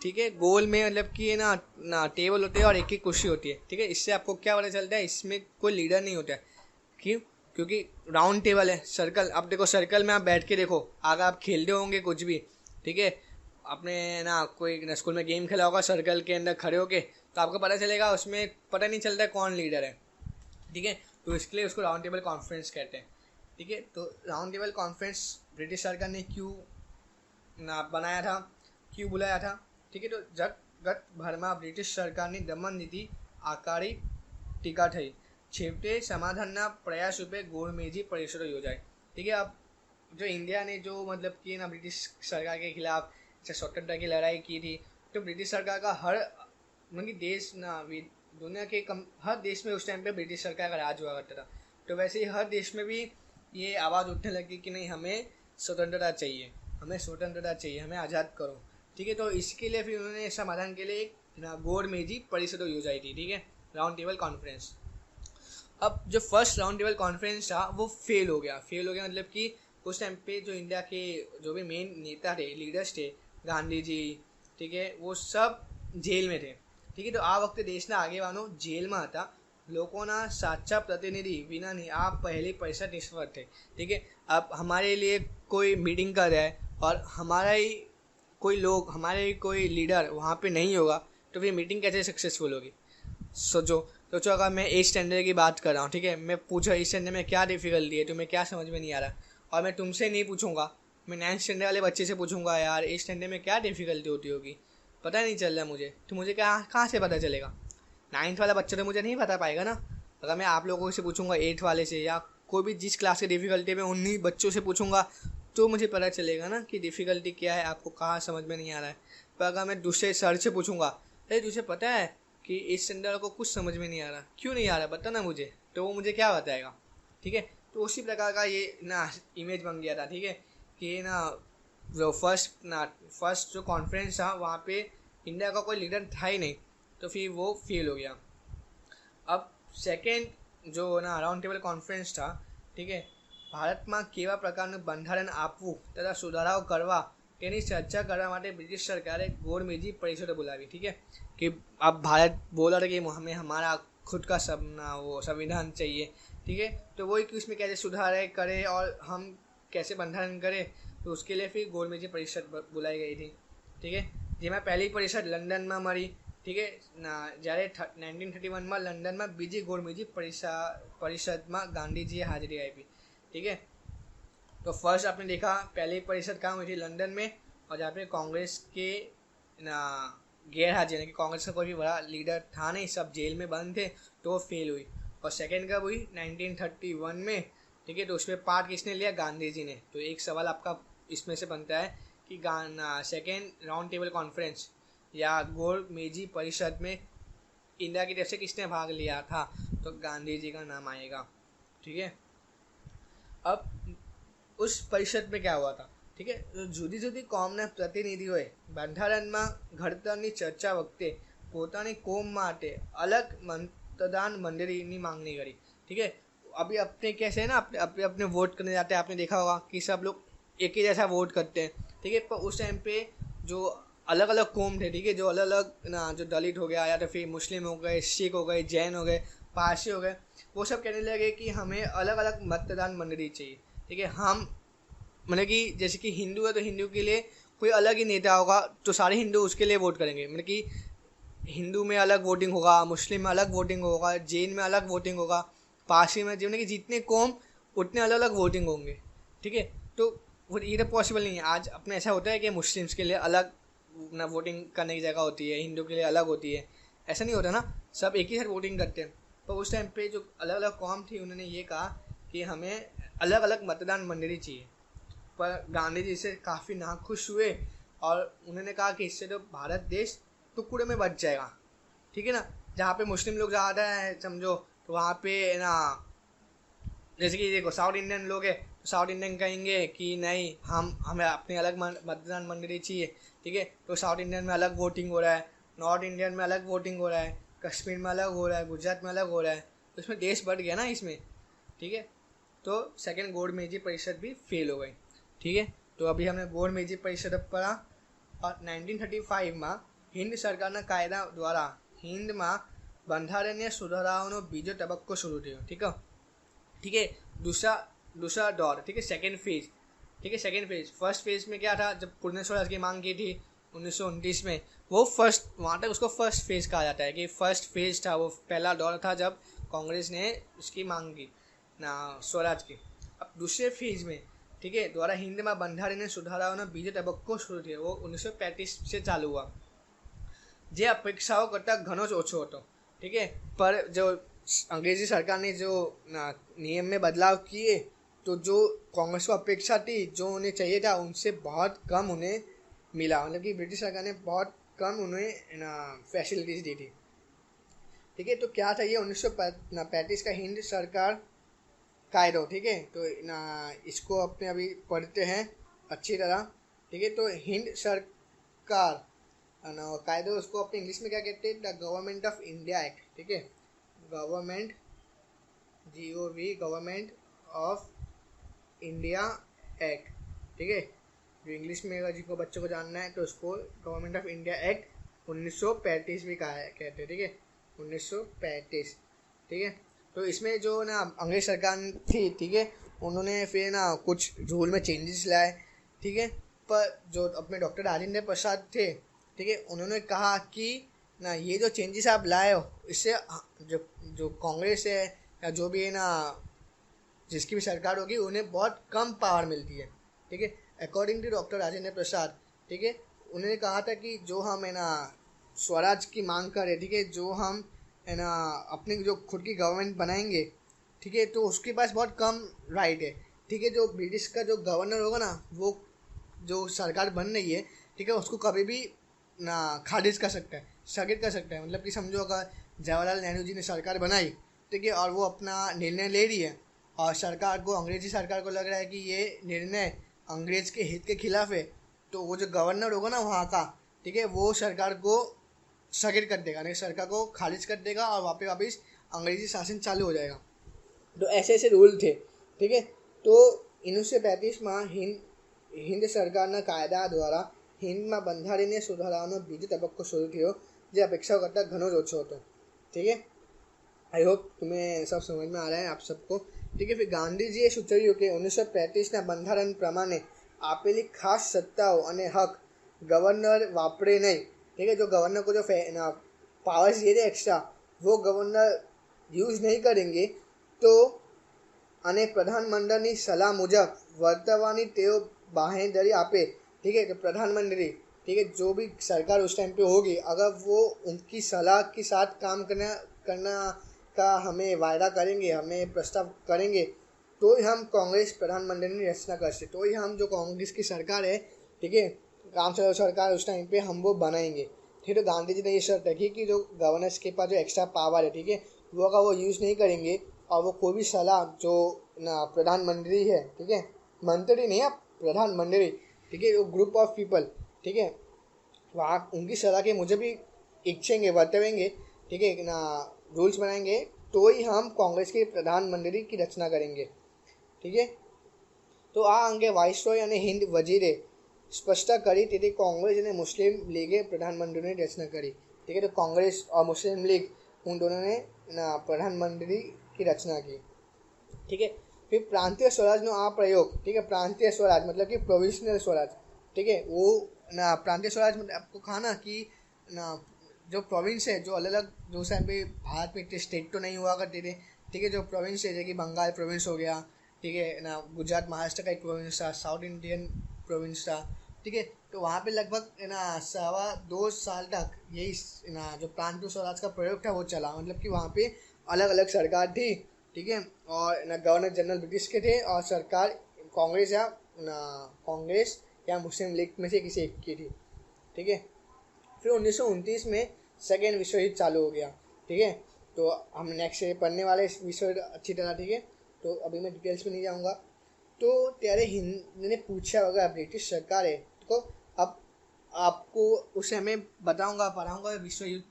ठीक है। गोल में मतलब कि ना टेबल होते हैं और एक एक कुर्सी होती है, ठीक है। इससे आपको क्या पता चलता है? इसमें कोई लीडर नहीं होता है। क्यों? क्योंकि राउंड टेबल है, सर्कल। अब देखो सर्कल में आप बैठ के देखो, अगर आप खेलते होंगे कुछ भी, ठीक है, आपने ना कोई स्कूल में गेम खेला होगा, सर्कल के अंदर खड़े होके, तो आपको पता चलेगा, उसमें पता नहीं चलता है कौन लीडर है, ठीक है। तो इसके लिए उसको राउंड टेबल कॉन्फ्रेंस कहते हैं, ठीक है। तो राउंड टेबल कॉन्फ्रेंस ब्रिटिश सरकार ने क्यों ना बनाया था, क्यों बुलाया था, ठीक है। तो जगत भરમાં બ્રિટિશ સરકારની દમન નીતિ આકારી ટીકા થઈ, છેવટે સમાધાનના પ્રયાસ રૂપે ગોળમેજી પરિષદો યોજાય, ठीक है। अब जो इंडिया ने जो मतलब कि ना ब्रिटिश सरकार के खिलाफ स्वतंत्रता की लड़ाई की थी, तो ब्रिटिश सरकार का हर मतलब देश ना दुनिया के हर देश में उस टाइम पे ब्रिटिश सरकार का राज हुआ करता था। तो वैसे ही हर देश में भी ये आवाज़ उठने लगी कि नहीं, हमें स्वतंत्रता चाहिए, हमें स्वतंत्रता चाहिए, हमें आज़ाद करो, ठीक है। तो इसके लिए फिर उन्होंने समाधान के लिए ना गोड़मेजी परिषद योजाई थी, ठीक है, राउंड टेबल कॉन्फ्रेंस। अब जो फर्स्ट राउंड टेबल कॉन्फ्रेंस था वो फेल हो गया मतलब कि उस टाइम पे जो इंडिया के जो भी मेन नेता थे, लीडर्स थे, गांधी जी, ठीक है, वो सब जेल में थे, ठीक है। तो આ વખતે દેશના આગેવાનો જેલમાં હતા, લોકોના સાચા પ્રતિનિધિ વિનાની આ પહેલી પરિષદ નિષ્ફળ થઈ, ठीक है। अब हमारे लिए कोई मीटिंग कर रहा है और हमारा ही कोई लीडर वहाँ पे नहीं होगा, तो फिर मीटिंग कैसे सक्सेसफुल होगी? सोचो अगर मैं 8 स्टैंडर्ड की बात कर रहा हूँ, ठीक है, मैं पूछा 8 स्टैंडर्ड में क्या डिफिकल्टी है, तुम्हें क्या समझ में नहीं आ रहा, और मैं तुमसे नहीं पूछूंगा, मैं 9 स्टैंडर्ड वाले बच्चे से पूछूंगा, यार 8 स्टैंडर्ड में क्या डिफिकल्टी होती होगी, पता नहीं चल रहा मुझे, तो मुझे कहाँ से पता चलेगा? 9th वाला बच्चा तो मुझे नहीं बता पाएगा ना। अगर मैं आप लोगों से पूछूंगा 8 वाले से, या कोई भी जिस क्लास की डिफ़िकल्टी में उन्हीं बच्चों से पूछूंगा, तो मुझे पता चलेगा ना कि डिफ़िकल्टी क्या है, आपको कहाँ समझ में नहीं आ रहा है। पर अगर मैं दूसरे सर से पूछूंगा, अरे तुझे पता है कि इस स्टैंडर्ड को कुछ समझ में नहीं आ रहा, क्यों नहीं आ रहा बता ना मुझे, तो वो मुझे क्या बताएगा, ठीक है। तो उसी प्रकार का ये ना इमेज बन गया था, ठीक है, कि ना जो फर्स्ट जो कॉन्फ्रेंस था वहाँ पे इंडिया का कोई लीडर था ही नहीं, तो फिर वो फेल हो गया। अब सेकेंड जो ना राउंड टेबल કોન્ફરન્સ था, ठीक है, ભારતમાં કેવા પ્રકારનું બંધારણ આપવું તથા સુધારાઓ કરવા તેની ચર્ચા કરવા માટે બ્રિટિશ સરકારે ગોળમેજી પરિષદો બોલાવી, ठीक है। कि अब भारत बोला था कि हमें हमारा खुद का वो संविधान चाहिए, ठीक है। तो वही कि उसमें कैसे सुधार करे और हम कैसे बंधारण करें, तो उसके लिए फिर गोळमेजी परिषद बुलाई गई थी, ठीक है। જેમાં પહેલી પરિષદ લંડનમાં મળી, ठीक है ना। જ્યારે 1931 લંડનમાં બીજી ગોળમેજી પરિષદમાં ગાંધીજીએ હાજરી આપી, ठीक है। तो फर्स्ट आपने देखा पहली परिषद कहाँ हुई थी? लंदन में, और जहाँ पे कांग्रेस के ना गैर हाजिर, कि कांग्रेस का कोई भी बड़ा लीडर था नहीं, सब जेल में बंद थे, तो वो फेल हुई। और सेकेंड कब हुई? 1931 में, ठीक है। तो उसमें पार्ट किसने लिया? गांधी जी ने। तो एक सवाल आपका इसमें से बनता है कि सेकेंड राउंड टेबल कॉन्फ्रेंस या गोळमेजी परिषद में इंडिया की तरफ से किसने भाग लिया था? तो गांधी जी का नाम आएगा, ठीक है। अब उस परिषद में क्या हुआ था, ठीक है, तो જુદી જુદી કોમના પ્રતિનિધિઓએ બંધારણમાં ઘડતરની ચર્ચા વખતે પોતાની કોમ માટે અલગ મતદાન મંડળીની માંગણી કરી, ठीक है। अभी अपने कैसे है ना, अपने अपने अपने वोट करने जाते हैं, आपने देखा होगा कि सब लोग एक ही जैसा वोट करते हैं, ठीक है। पर उस टाइम पे जो अलग अलग कौम थे, ठीक है, जो अलग अलग ना, जो दलित हो गया या तो फिर मुस्लिम हो गए, सिख हो गए, जैन हो गए, पारसी हो गए, वो सब कहने लगे कि हमें अलग अलग मतदान मंडली चाहिए, ठीक है। हम मतलब कि जैसे कि हिंदू है तो हिंदू के लिए कोई अलग ही नेता होगा, तो सारे हिंदू उसके लिए वोट करेंगे। मतलब कि हिंदू में अलग वोटिंग होगा, मुस्लिम में अलग वोटिंग होगा, जैन में अलग वोटिंग होगा, पारसी में, मतलब कि जितने कौम उतने अलग अलग वोटिंग होंगे, ठीक है। तो ये तो पॉसिबल नहीं है। आज अपने ऐसा होता है कि मुस्लिम्स के लिए अलग ना वोटिंग करने की जगह होती है, हिंदू के लिए अलग होती है, ऐसा नहीं होता ना, सब एक ही साथ वोटिंग करते हैं। पर उस टाइम पे जो अलग अलग कौम थी उन्होंने ये कहा कि हमें अलग अलग मतदान मंडली चाहिए। पर गांधी जी से काफ़ी नाखुश हुए और उन्होंने कहा कि इससे तो भारत देश टुकड़े में बच जाएगा, ठीक है ना। जहाँ पे मुस्लिम लोग ज़्यादा है समझो, तो वहाँ पे ना, जैसे कि देखो साउथ इंडियन लोग है तो साउथ इंडियन कहेंगे कि नहीं, हमें अपनी अलग मतदान मंडली चाहिए, ठीक है। तो साउथ इंडियन में अलग वोटिंग हो रहा है, नॉर्थ इंडियन में अलग वोटिंग हो रहा है, कश्मीर में अलग हो रहा है, गुजरात में अलग हो रहा है, तो इसमें देश बढ़ गया ना इसमें, ठीक है। तो सेकेंड गोड़ मेजी परिषद भी फेल हो गई, ठीक है। तो अभी हमने गोड़ मेजी परिषद पढ़ा। और 1935 में हिंद सरकारना कायदा द्वारा हिंदમાં બંધારણીય સુધારાઓનો બીજો તબક્કો शुरू થયો, ठीक है। दूसरा दौर, ठीक है, सेकेंड फेज, ठीक है, सेकेंड फेज। फर्स्ट फेज में क्या था, जब पुणे स्वराज की मांग की थी 1929 में, वो फर्स्ट, वहाँ तक उसको फर्स्ट फेज कहा जाता है कि फर्स्ट फेज था, वो पहला दौर था जब कांग्रेस ने उसकी मांग की ना स्वराज की। अब दूसरे फेज में, ठीक है, द्वारा हिंदમાં બંધારણીય સુધારાઓનો બીજો તબક્કો शुरू થયો, वो 1935 से चालू हुआ, જે અપેક્ષાઓ કરતાં ઘણો જ ઓછો હતો, ठीक है। पर जो अंग्रेजी सरकार ने जो नियम में बदलाव किए, तो जो कांग्रेस को अपेक्षा थी, जो उन्हें चाहिए था, उनसे बहुत कम उन्हें मिला। मतलब कि ब्रिटिश सरकार ने बहुत कम उन्हें फैसिलिटीज़ दी थी, ठीक है। तो क्या था ये 1935 का हिंद सरकार कायदो, ठीक है। तो इसको अपने अभी पढ़ते हैं अच्छी तरह, ठीक है। तो हिंद सरकार कायदो, उसको अपने इंग्लिश में क्या कहते हैं, the government of India act, ठीक है। Government, GOV, government of India act, ठीक है। जो इंग्लिश में अगर जिनको बच्चों को जानना है तो उसको गवर्नमेंट ऑफ इंडिया एक्ट 1935 भी कहा है, कहते हैं, ठीक है, 1935, ठीक है। तो इसमें जो ना अंग्रेज सरकार थी, ठीक है, उन्होंने फिर ना कुछ रूल में चेंजेस लाए, ठीक है। पर जो अपने डॉक्टर राजेंद्र प्रसाद थे, ठीक है, उन्होंने कहा कि ना ये जो चेंजेस आप लाए हो, इससे जो जो कांग्रेस है या जो भी है ना, जिसकी भी सरकार होगी, उन्हें बहुत कम पावर मिलती है, ठीक है। According to doctor Rajendra Prasad, ठीक है, उन्होंने कहा था कि जो हम है ना स्वराज की मांग करें, ठीक है, जो हम है ना अपनी जो खुद की गवर्नमेंट बनाएंगे, ठीक है, तो उसके पास बहुत कम राइट है, ठीक है। जो ब्रिटिश का जो गवर्नर होगा ना, वो जो सरकार बन रही है, ठीक है, उसको कभी भी ना खारिज कर सकता है, स्थगित कर सकता है। मतलब कि समझो अगर जवाहरलाल नेहरू जी ने सरकार बनाई, ठीक है, और वो अपना निर्णय ले रही है और सरकार को, अंग्रेजी सरकार को लग रहा है कि ये निर्णय अंग्रेज के हित के खिलाफ है, तो वो जो गवर्नर होगा ना वहाँ का, ठीक है, वो सरकार को स्थगित कर देगा, नहीं, सरकार को खारिज कर देगा और वापस अंग्रेजी शासन चालू हो जाएगा। तो ऐसे ऐसे रूल थे, ठीक है। तो 1935 में हिंद सरकारना कायदा द्वारा हिंदમાં બંધારણીય સુધારાઓનો બીજો તબક્કો શરૂ થયો, જે અપેક્ષાઓ કરતાં ઘણો જ ઓછો હતો, ठीक है। आई होप तुम्हें सब समझ में आ रहा है आप सबको, ठीक है। फिर ગાંધીજીએ સૂચવ્યું કે 1935ના બંધારણ પ્રમાણે આપેલી ખાસ સત્તાઓ અને હક ગવર્નર વાપરે નહીં, ठीक है। जो गवर्नर को जो पावर्स दिए थे एक्स्ट्रा, वो गवर्नर यूज़ नहीं करेंगे, तो અને પ્રધાનમંત્રીની સલાહ મુજબ વર્તવાની તેઓ બાહેંધરી આપે, ठीक है। तो प्रधानमंत्री, ठीक है, जो भी सरकार उस टाइम पे होगी, अगर वो उनकी सलाह के साथ काम करना का हमें वायदा करेंगे, हमें प्रस्ताव करेंगे, तो ही हम कांग्रेस प्रधानमंत्री की रचना कर सकते, तो ही हम जो कांग्रेस की सरकार है, ठीक है, काम चलाऊ सरकार उस टाइम पे हम वो बनाएंगे, ठीक है। तो गांधी जी ने ये शर्त रखी कि जो गवर्नर्स के पास जो एक्स्ट्रा पावर है, ठीक है, वो अगर वो यूज़ नहीं करेंगे और वो कोई भी सलाह जो ना प्रधानमंत्री है, ठीक है, मंत्री नहीं है, प्रधानमंत्री, ठीक है, वो ग्रुप ऑफ पीपल, ठीक है, वहाँ उनकी सलाह के मुझे भी इच्छेंगे, बतवेंगे, ठीक है ना, रूल्स बनाएंगे, तो ही हम कांग्रेस के प्रधानमंत्री की रचना करेंगे। ठीक है, तो आ अंगे वाइसरॉय અને હિન્દ વજીરે સ્પષ્ટતા કરી તેથી कांग्रेस ने मुस्लिम लीग प्रधानमंत्री ने रचना करी। ठीक है, तो कांग्रेस और मुस्लिम लीग उन दोनों ने प्रधानमंत्री की रचना की। ठीक है, फिर प्रांतीय स्वराजનો આ प्रयोग, ठीक है, प्रांतीय स्वराज मतलब कि प्रोविजनल स्वराज। ठीक है, वो ना प्रांतीय स्वराज मतलब आपको कहा ना कि ना जो प्रोविंस है, जो अलग अलग जो उस टाइम पे भारत में इतने स्टेट तो नहीं हुआ करते थे। ठीक है, जो प्रोविंस है जैसे कि बंगाल प्रोविंस हो गया, ठीक है ना, गुजरात महाराष्ट्र का एक प्रोविंस था, साउथ इंडियन प्रोविंस था। ठीक है, तो वहाँ पे लगभग है ना 2.25 साल तक यही ना जो प्रांतीय स्वराज का प्रयोग था वो चला। मतलब कि वहाँ पे अलग अलग सरकार थी। ठीक है, और ना गवर्नर जनरल ब्रिटिश के थे और सरकार कांग्रेस या मुस्लिम लीग में से किसी एक की थी। ठीक है, फिर 1929 में सेकेंड विश्व युद्ध चालू हो गया। ठीक है, तो हम नेक्स्ट पढ़ने वाले इस विश्व युद्ध अच्छी तरह। ठीक है, तो अभी मैं डिटेल्स में नहीं जाऊँगा। तो त्यारे हिंद ने पूछा होगा ब्रिटिश सरकार है तो अब आपको उसे मैं बताऊँगा पढ़ाऊँगा विश्व युद्ध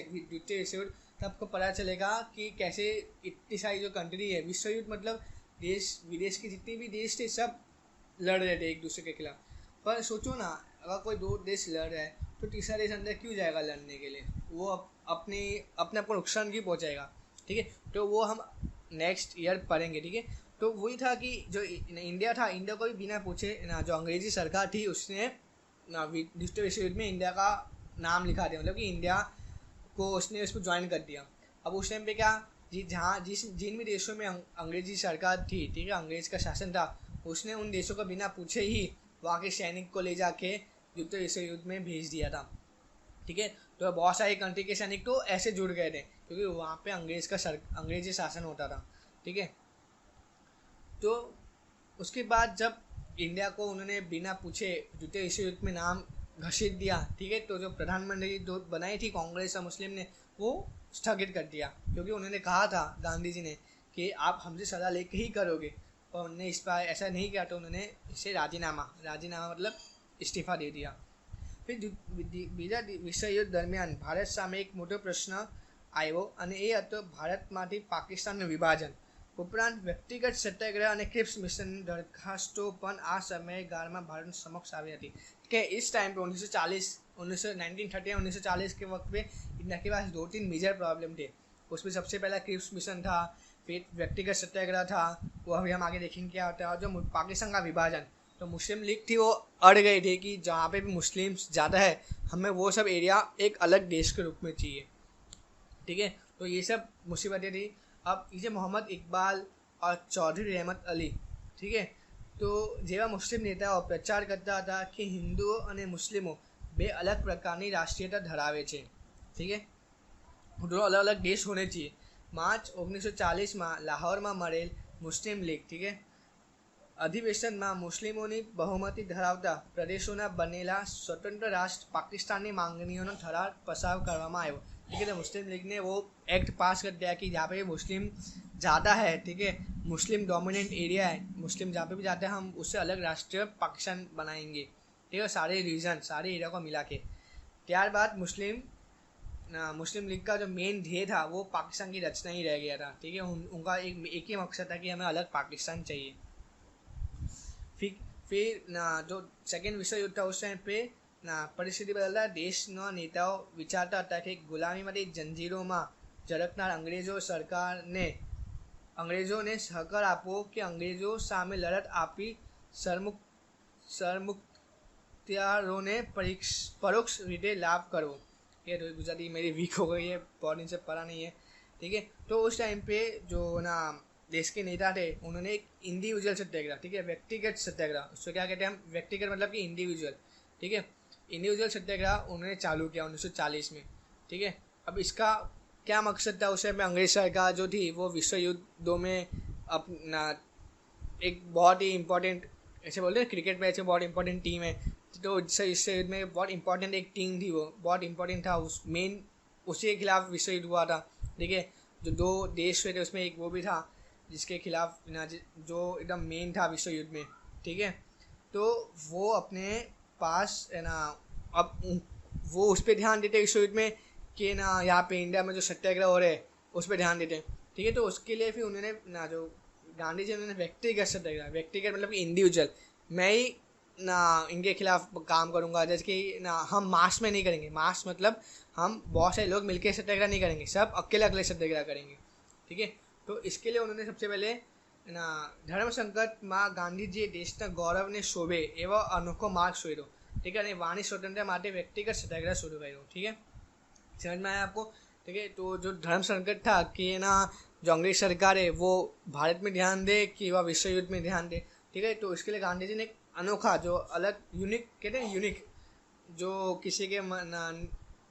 द्वितीय विश्व युद्ध, तब आपको पता चलेगा कि कैसे इतनी सारी जो कंट्री है, विश्व युद्ध मतलब देश विदेश के जितने भी देश थे सब लड़ रहे थे एक दूसरे के खिलाफ। पर सोचो ना, अगर कोई दो देश लड़ रहा है तो तीसरा देश अंदर क्यों जाएगा लड़ने के लिए? वो अपने अपने आपको नुकसान क्यों पहुंचाएगा? ठीक है, तो वो हम नेक्स्ट ईयर पढ़ेंगे। ठीक है, तो वही था कि जो इंडिया था, इंडिया को भी बिना पूछे ना जो अंग्रेजी सरकार थी उसने ना द्वितीय विश्व युद्ध में इंडिया का नाम लिखा दिया, मतलब कि इंडिया को उसने उसको ज्वाइन कर दिया। अब उस टाइम पे क्या जहाँ जिन भी देशों में अंग्रेजी सरकार थी, ठीक है, अंग्रेज का शासन था, उसने उन देशों को बिना पूछे ही वहाँ के सैनिक को ले जाके द्वितीय विश्व युद्ध में भेज दिया था। ठीक है, तो बहुत सारी कंट्री के सैनिक तो ऐसे जुड़ गए थे क्योंकि वहाँ पे अंग्रेजी शासन होता था। ठीक है, तो उसके बाद जब इंडिया को उन्होंने बिना पूछे द्वितीय विश्व युद्ध में नाम घसीट दिया। ठीक है, तो जो प्रधानमंत्री जो बनाई थी कांग्रेस और मुस्लिम ने वो स्थगित कर दिया, क्योंकि उन्होंने कहा था गांधी जी ने कि आप हमसे सलाह लेके ही करोगे, और उन्होंने इस बार ऐसा नहीं किया तो उन्होंने इसे राजीनामा मतलब इस्तीफा दे दिया। फिर બીજા વિશ્વ યુદ્ધ દરમિયાન ભારત સામે એક મોટો પ્રશ્ન આવ્યો અને એ હતો ભારતમાંથી પાકિસ્તાનનું વિભાજન, ઉપરાંત વ્યક્તિગત સત્યાગ્રહ અને ક્રિપ્સ મિશનની દરખાસ્તો પણ આ સમયગાળામાં ભારત સમક્ષ આવી હતી। કે इस टाइम पे 1940 के वक्त पे इंडिया के पास 2-3 मेजर प्रॉब्लम थे। उसमें सबसे पहला क्रिप्स मिशन था, फिर व्यक्तिगत सत्याग्रह था, वो अभी हम आगे देखेंगे क्या होता है, और जो पाकिस्तान का विभाजन। तो मुस्लिम लीग थी वो अड़ गई थी कि जहाँ पे भी मुस्लिम्स ज़्यादा है हमें वो सब एरिया एक अलग देश के रूप में चाहिए। ठीक है, तो ये सब मुसीबतें थी। अब इसे मोहम्मद इकबाल और चौधरी रहमत अली, ठीक है, तो જેવા મુસ્લિમ નેતાઓ પ્રચાર કરતા હતા કે હિન્દુઓ અને મુસ્લિમો બે अलग પ્રકારની રાષ્ટ્રીયતા ધરાવે છે। ठीक है, दोनों अलग अलग देश होने चाहिए। मार्च 1940 में लाहौर में મળેલ मुस्लिम लीग, ठीक है, अधिवेशનમાં મુસ્લિમોની બહુમતી ધરાવતા પ્રદેશોના બનેલા સ્વતંત્ર રાષ્ટ્ર પાકિસ્તાનની માંગણીઓનો ઠરાવ પસાર કરવામાં આવ્યો। ठीक है, तो मुस्लिम लीग ने वो एक्ट पास कर दिया कि जहाँ पे मुस्लिम ज़्यादा है, ठीक है, मुस्लिम डोमिनेंट एरिया है, मुस्लिम जहाँ पे भी जाते हैं हम उससे अलग राष्ट्र पाकिस्तान बनाएंगे। ठीक है, सारे रीजन सारे एरिया को मिला के। त्यारबाद मुस्लिम लीग का जो मेन ध्येय था वो पाकिस्तान की रचना ही रह गया था। ठीक है, उनका एक ही मकसद था कि हमें अलग पाकिस्तान चाहिए। फिर ना जो सेकेंड विश्व युद्ध था उस टाइम पे ना परिस्थिति बदलता देशના નેતાઓ વિચારતા હતા કે ગુલામીમાંથી જંજીરોમાં ઝડપનાર અંગ્રેજોને સહકાર આપવો કે અંગ્રેજો સામે લડત આપી सरमुख्तियारों परोक्ष रीते लाभ करवो। ये तो गुजराती मेरी वीक हो गई है, बहुत दिन से पढ़ा नहीं है। ठीक है, तो उस टाइम पे जो ना देश के नेता थे उन्होंने एक इंडिविजुअल सत्याग्रह, ठीक है, व्यक्तिगत सत्याग्रह, उसको क्या कहते हैं हम, व्यक्तिगत मतलब कि इंडिविजुअल। ठीक है, इंडिविजुअल सत्याग्रह उन्होंने चालू किया 1940 में। ठीक है, अब इसका क्या मकसद था? उस में अंग्रेज सरकार जो थी वो विश्व युद्धों में अपना एक बहुत ही इम्पोर्टेंट, ऐसे बोलते हैं क्रिकेट में ऐसे बहुत इंपॉर्टेंट टीम है, तो इस युद्ध में बहुत इंपॉर्टेंट एक टीम थी, वो बहुत इंपॉर्टेंट था, उस मेन उसी के खिलाफ विश्व युद्ध हुआ था। ठीक है, जो दो देश हुए थे उसमें एक वो भी था जिसके खिलाफ ना जो एकदम मेन था विश्व युद्ध में। ठीक है, तो वो अपने पास है ना, अब वो उस पर ध्यान देते विश्व युद्ध में कि ना यहाँ पे इंडिया में जो सत्याग्रह हो रहे हैं उस पर ध्यान देते। ठीक है। तो उसके लिए फिर उन्होंने ना जो गांधी जी उन्होंने व्यक्तिगत सत्याग्रह, व्यक्तिगत मतलब कि इंडिविजुअल, मैं ही ना इनके खिलाफ काम करूंगा, जैसे कि ना हम मास में नहीं करेंगे, मास मतलब हम बहुत सारे लोग मिलकर सत्याग्रह नहीं करेंगे, सब अकेले अकेले सत्याग्रह करेंगे, ठीक है। तो इसके लिए उन्होंने सबसे पहले ना धर्म संकट માં ગાંધીજીએ દેશના ગૌરવને શોભે એવો અનોખો માર્ગ શોધ્યો, ठीक है। वाणी स्वतंत्रता માટે व्यक्तिगत सत्याग्रह शुरू કર્યો, ठीक है। समझ में आया आपको, ठीक है। तो जो धर्म संकट था कि ना जो अंग्रेज सरकार है वो भारत में ध्यान दे कि वह विश्व युद्ध में ध्यान दे, ठीक है। तो इसके लिए गांधी जी ने एक अनोखा जो अलग यूनिक कहते हैं यूनिक, जो किसी के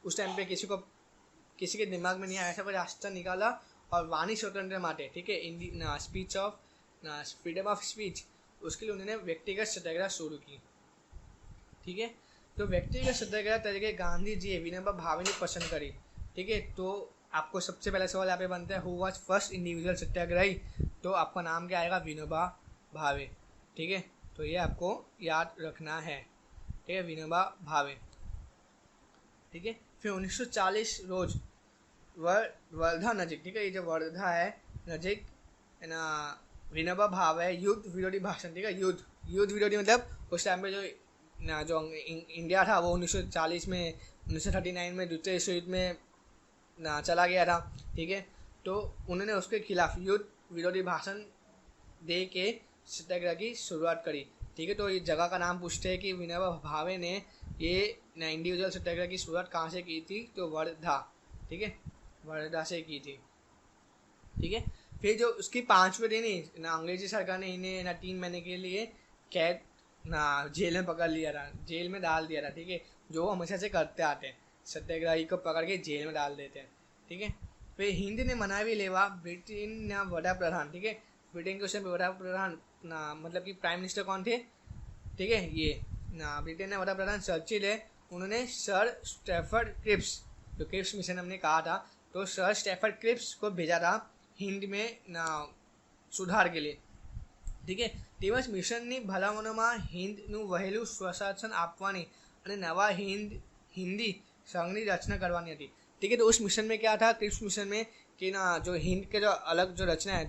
उस टाइम पे किसी के दिमाग में नहीं आया ऐसा कोई रास्ता निकाला, और वाणी स्वतंत्र माटे, ठीक है, speech of freedom of speech, उसके लिए उन्होंने व्यक्तिगत सत्याग्रह शुरू की, ठीक है। तो व्यक्तिगत सत्याग्रह तरीके गांधी जी विनोबा भावे ने पसंद करी, ठीक है। तो आपको सबसे पहला सवाल यहाँ पे बनता है, हु वॉज फर्स्ट इंडिविजुअल सत्याग्रही, तो आपका नाम क्या आएगा, विनोबा भावे, ठीक है। तो ये आपको याद रखना है, ठीक है, विनोबा भावे, ठीक है। फिर 1940 रोज वर्धा नजीक, ठीक है, ये जो वर्धा है नजीक है ना, विनोबा भावे युद्ध विरोधी भाषण, ठीक है, युद्ध विरोधी मतलब उस टाइम पे जो इंडिया था वो 1940 में 1939 में द्वितीय विश्व युद्ध में ना चला गया था, ठीक है। तो उन्होंने उसके खिलाफ युद्ध विरोधी भाषण दे के सत्याग्रह की शुरुआत करी, ठीक है। तो इस जगह का नाम पूछते हैं कि विनोबा भावे ने ये इंडिविजुअल सत्याग्रह की शुरुआत कहाँ से की थी, तो वर्धा, ठीक है, वर्धा से की थी, ठीक है। फिर जो उसकी 5वें दिन ही ना अंग्रेजी सरकार ने इन्हें ना 3 महीने के लिए कैद ना जेल में पकड़ लिया था, जेल में डाल दिया था, ठीक है, जो हमेशा से करते आते हैं, सत्याग्रही को पकड़ के जेल में डाल देते हैं, ठीक है। फिर हिंद ने मनावी लेवा ब्रिटेन ना वड़ा प्रधान, ठीक है, ब्रिटेन के उस टाइम वड़ा प्रधान ना मतलब कि प्राइम मिनिस्टर कौन थे, ठीक है, ये ना ब्रिटेन ने वड़ा प्रधान चर्चिल है, उन्होंने सर स्टैफर्ड क्रिप्स, जो क्रिप्स मिशन हमने कहा था, तो सर स्टैफर्ड क्रिप्स को भेजा था हिंद में ना सुधार के लिए, ठीक है। તેમજ મિશનની ભલામણોમાં હિન્દનું વહેલું સ્વશાસન આપવાની અને નવા हिंदी संघની रचना करवानी थी, ठीक है। तो उस मिशन में क्या था, क्रिप्स मिशन में कि ना जो हिंद के जो अलग जो रचना है,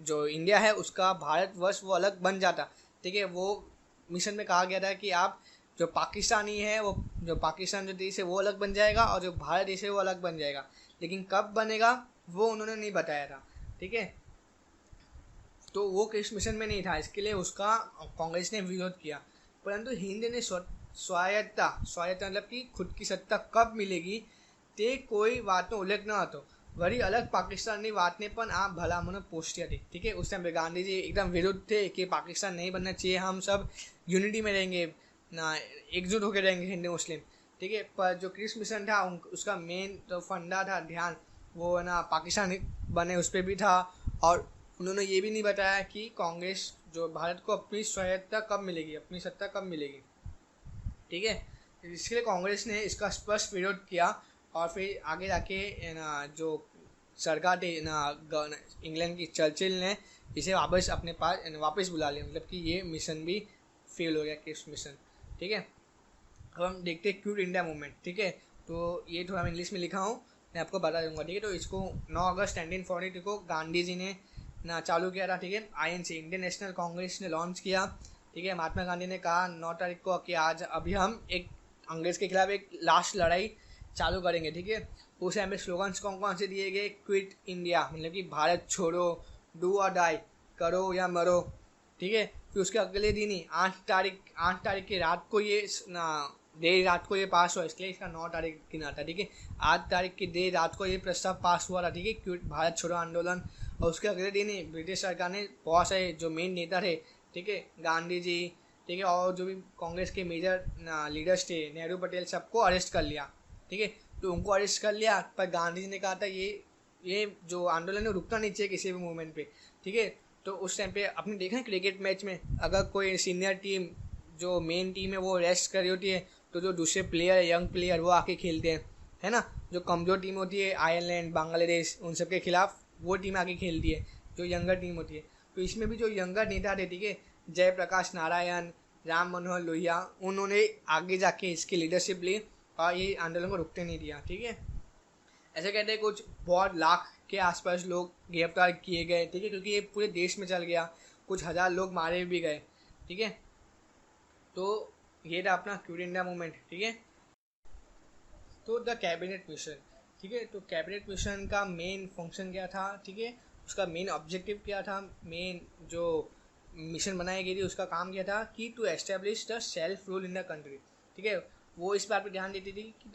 जो इंडिया है उसका भारतवर्ष वो अलग बन जाता, ठीक है। वो मिशन में कहा गया था कि आप जो पाकिस्तानी है वो जो पाकिस्तान जो देश है वो अलग बन जाएगा और जो भारत देश है वो अलग बन जाएगा, लेकिन कब बनेगा वो उन्होंने नहीं बताया था, ठीक है। तो वो क्रिप्स मिशन में नहीं था, इसके लिए उसका कांग्रेस ने विरोध किया, परंतु हिंद ने स्वायत्ता मतलब कि खुद की सत्ता कब मिलेगी તે કોઈ વાતનો ઉલ્લેખ ન હતો, वरी अलग पाकिस्तानी वातने पण आप भलामणों पोस्टी थी, ठीक है। उस टाइम पे गांधी जी एकदम विरुद्ध थे कि पाकिस्तान नहीं बनना चाहिए, हम सब यूनिटी में रहेंगे ना, एकजुट होकर रहेंगे हिंदू मुस्लिम, ठीक है। पर जो क्रिप्स मिशन था उसका मेन जो फंडा था ध्यान वो है ना पाकिस्तान बने उस पर भी था, और उन्होंने ये भी नहीं बताया कि कांग्रेस जो भारत को अपनी स्वायत्ता कब मिलेगी, अपनी सत्ता कब मिलेगी, ठीक है। इसके लिए कांग्रेस ने इसका स्पष्ट विरोध किया, और फिर आगे जाके ना जो सरकार थी ना इंग्लैंड की चर्चिल ने इसे वापस अपने पास वापस बुला लिया, मतलब कि ये मिशन भी फेल हो गया, क्रिप्स मिशन, ठीक है। अब हम देखते हैं क्विट इंडिया मूवमेंट, ठीक है। तो ये थोड़ा मैं इंग्लिश में लिखा हूँ, मैं आपको बता दूंगा, ठीक है। तो इसको 9 अगस्त 1942 को गांधी जी ने ना चालू किया था, ठीक है। INC इंडियन नेशनल कांग्रेस ने लॉन्च किया, ठीक है। महात्मा गांधी ने कहा 9 तारीख को कि आज अभी हम एक अंग्रेज के खिलाफ एक लास्ट लड़ाई चालू करेंगे, ठीक है। उस टाइम पे स्लोगन्स कौन कौन से दिए गए, क्विट इंडिया मतलब कि भारत छोड़ो, डू और डाई, करो या मरो, ठीक है। फिर उसके अगले दिन ही 8 तारीख की रात को ये ना देर रात को ये पास हुआ, इसलिए इसका 9 तारीख गिना था, ठीक है। 8 तारीख की देर रात को ये प्रस्ताव पास हुआ था, ठीक है, क्विट भारत छोड़ो आंदोलन। और उसके अगले दिन ही ब्रिटिश सरकार ने बहुत सारे जो मेन नेता थे, ठीक है, गांधी जी, ठीक है, और जो भी कांग्रेस के मेजर लीडर्स थे, नेहरू पटेल, सबको अरेस्ट कर लिया, ठीक है। तो उनको अरेस्ट कर लिया, पर गांधी जी ने कहा था ये जो आंदोलन है रुकना नहीं चाहिए किसी भी मूवमेंट पे, ठीक है। तो उस टाइम पे आपने देखा है क्रिकेट मैच में अगर कोई सीनियर टीम जो मेन टीम है वो रेस्ट कर रही होती है, तो जो दूसरे प्लेयर है यंग प्लेयर वो आके खेलते हैं, है ना। जो कमज़ोर टीम होती है आयरलैंड, बांग्लादेश, उन सब के खिलाफ वो टीम आके खेलती है जो यंगर टीम होती है। तो इसमें भी जो यंगर नेता थे, ठीक है, जयप्रकाश नारायण, राम मनोहर लोहिया, उन्होंने आगे जाके इसकी लीडरशिप ली और ये आंदोलन को रुकते नहीं दिया, ठीक है। ऐसे कहते हैं कुछ बहुत लाख के आसपास लोग गिरफ्तार किए गए, ठीक है, क्योंकि ये पूरे देश में चल गया, कुछ हज़ार लोग मारे भी गए, ठीक है। तो ये था अपना क्विट इंडिया मूवमेंट, ठीक है। तो द कैबिनेट मिशन, ठीक है, तो कैबिनेट मिशन का मेन फंक्शन क्या था, ठीक है, उसका मेन ऑब्जेक्टिव क्या था, मेन जो मिशन बनाई गई थी उसका काम क्या था कि to establish the self rule in the country, ठीक है। वो इस बात पर ध्यान देती थी कि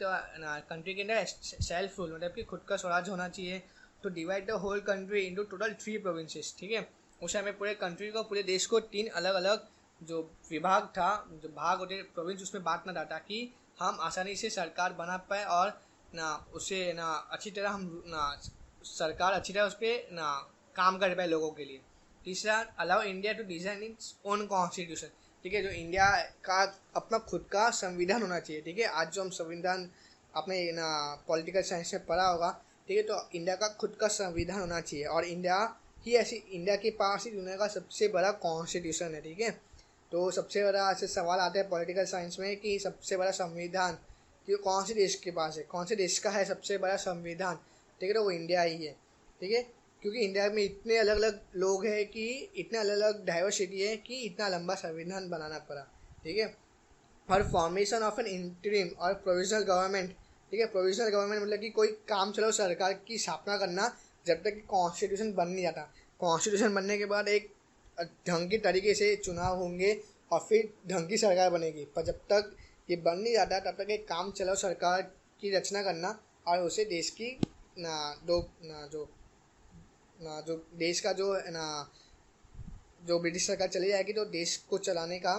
कंट्री के अंदर सेल्फ रूल मतलब कि खुद का स्वराज होना चाहिए, to divide the whole country into total 3 provinces, ठीक है। उस समय पूरे कंट्री को, पूरे देश को 3 अलग अलग जो विभाग था, जो भाग होते प्रोविंस, उसमें बांटना था ताकि हम आसानी से सरकार बना पाए और ना उसे ना अच्छी तरह हम ना सरकार अच्छी तरह उस पर ना काम कर पाए लोगों के लिए। तीसरा, allow India to design its own constitution, ठीक है, जो इंडिया का अपना खुद का संविधान होना चाहिए, ठीक है। आज जो हम संविधान अपने ना पॉलिटिकल साइंस में पढ़ा होगा, ठीक है, तो इंडिया का खुद का संविधान होना चाहिए और इंडिया के पास ही दुनिया का सबसे बड़ा कॉन्स्टिट्यूशन है, ठीक है। तो सबसे बड़ा ऐसे सवाल आता है पॉलिटिकल साइंस में कि सबसे बड़ा संविधान कि कौन से देश के पास है, कौन से देश का है सबसे बड़ा संविधान, ठीक है, तो वो इंडिया ही है, ठीक है। क्योंकि इंडिया में इतने अलग अलग लोग हैं कि इतने अलग अलग डाइवर्सिटी है कि इतना लंबा संविधान बनाना पड़ा, ठीक है। और फॉर्मेशन ऑफ एन इंटरिम और प्रोविजनल गवर्नमेंट, ठीक है, प्रोविजनल गवर्नमेंट मतलब कि कोई काम चलाओ सरकार की स्थापना करना जब तक कि कॉन्स्टिट्यूशन बन नहीं जाता। कॉन्स्टिट्यूशन बनने के बाद एक ढंग के तरीके से चुनाव होंगे और फिर ढंग की सरकार बनेगी, पर जब तक ये बन नहीं जाता तब तक एक काम चलाओ सरकार की रचना करना और उसे देश की ना दो ना जो देश का जो ना जो ब्रिटिश सरकार चली जाएगी तो देश को चलाने का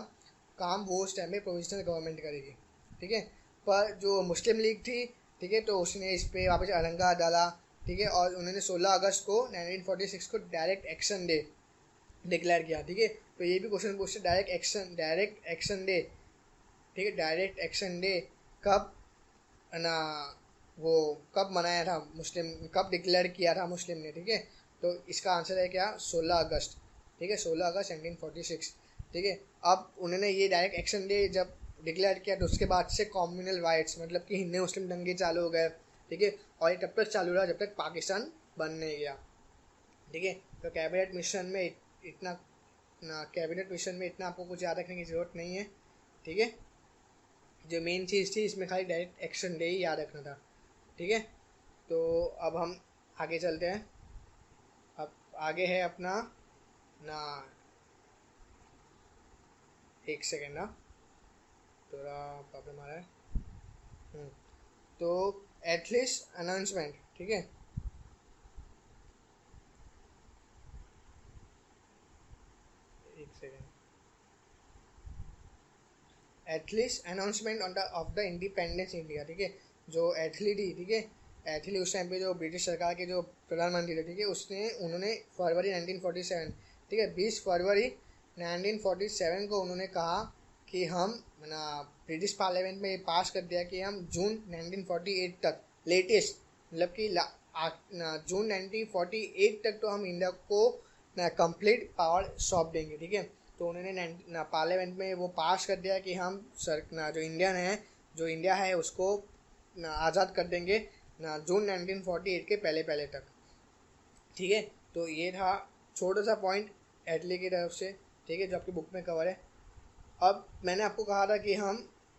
काम वो उस टाइम में प्रोविजनल गवर्नमेंट करेगी, ठीक है। पर जो मुस्लिम लीग थी, ठीक है, तो उसने इस पर वापस अड़ंगा डाला, ठीक है, और उन्होंने 16 अगस्त को 1946 को डायरेक्ट एक्शन डे डिक्लेयर किया, ठीक है। तो ये भी क्वेश्चन पूछते डायरेक्ट एक्शन डे, ठीक है, डायरेक्ट एक्शन डे कब ना वो कब मनाया था, मुस्लिम कब डिक्लेयर किया था मुस्लिम ने, ठीक है। तो इसका आंसर है क्या, 16 अगस्त, ठीक है, 16 अगस्त 1946, ठीक है। अब उन्होंने ये डायरेक्ट एक्शन डे जब डिक्लेयर किया तो उसके बाद से कॉम्युनल राइट्स मतलब कि हिंदू मुस्लिम दंगे चालू हो गए, ठीक है, और ये तब तक चालू रहा जब तक पाकिस्तान बन नहीं गया, ठीक है। तो कैबिनेट मिशन में इतना कैबिनेट मिशन में इतना आपको कुछ याद रखने की ज़रूरत नहीं है, ठीक है। जो मेन चीज़ थी इसमें खाली डायरेक्ट एक्शन डे ही याद रखना था, ठीक है। तो अब हम आगे चलते हैं। अब आगे है अपना ना, एक सेकेंड ना, थोड़ा प्रॉब्लम आ रहा है। तो एटलीस्ट अनाउंसमेंट, ठीक है, एक second, at least announcement on the of the independence India, ठीक है। जो एटली थी, ठीक है, एटली उस टाइम पे जो ब्रिटिश सरकार के जो प्रधानमंत्री थे, ठीक है, उन्होंने फरवरी 1947, ठीक है, 20 फरवरी 1947 को उन्होंने कहा कि हम ना ब्रिटिश पार्लियामेंट में ये पास कर दिया कि हम जून 1948 तक लेटेस्ट मतलब कि जून 1948 तक तो हम इंडिया को ना कंप्लीट पावर सौंप देंगे, ठीक है। तो उन्होंने पार्लियामेंट में वो पास कर दिया कि हम जो इंडिया है उसको आज़ाद कर देंगे ना जून 1948 के पहले पहले तक, ठीक है। तो ये था छोटा सा पॉइंट एटली की तरफ से, ठीक है, जो आपकी बुक में कवर है। अब मैंने आपको कहा था कि हम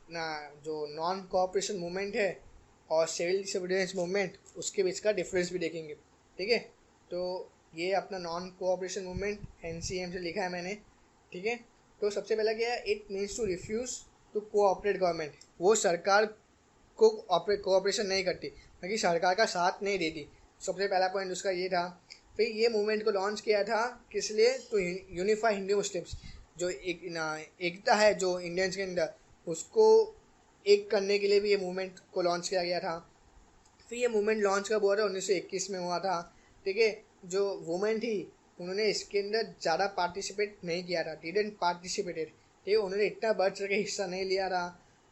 ना जो नॉन कोऑपरेशन मूवमेंट है और सिविल डिसोबीडियंस मूवमेंट उसके बीच का डिफरेंस भी देखेंगे, ठीक है। तो ये अपना नॉन कोऑपरेशन मूवमेंट NCM से लिखा है मैंने, ठीक है। तो सबसे पहला क्या है, it means to refuse to cooperate government, वो सरकार को कोऑपरेशन नहीं करती क्योंकि सरकार का साथ नहीं देती, सबसे पहला पॉइंट उसका ये था। फिर ये मूवमेंट को लॉन्च किया था किस लिए, तो यूनिफाई हिंदू मुस्लिम्स, जो एकता है जो इंडियंस के अंदर उसको एक करने के लिए भी ये मूवमेंट को लॉन्च किया गया था। फिर ये मूवमेंट लॉन्च कब हुआ था, 1921 में हुआ था, ठीक है। जो वुमेन थी उन्होंने इसके अंदर ज़्यादा पार्टिसिपेट नहीं किया था, डिडंट पार्टिसिपेटेड, ठीक है, उन्होंने इतना बढ़ चढ़ के हिस्सा नहीं लिया था।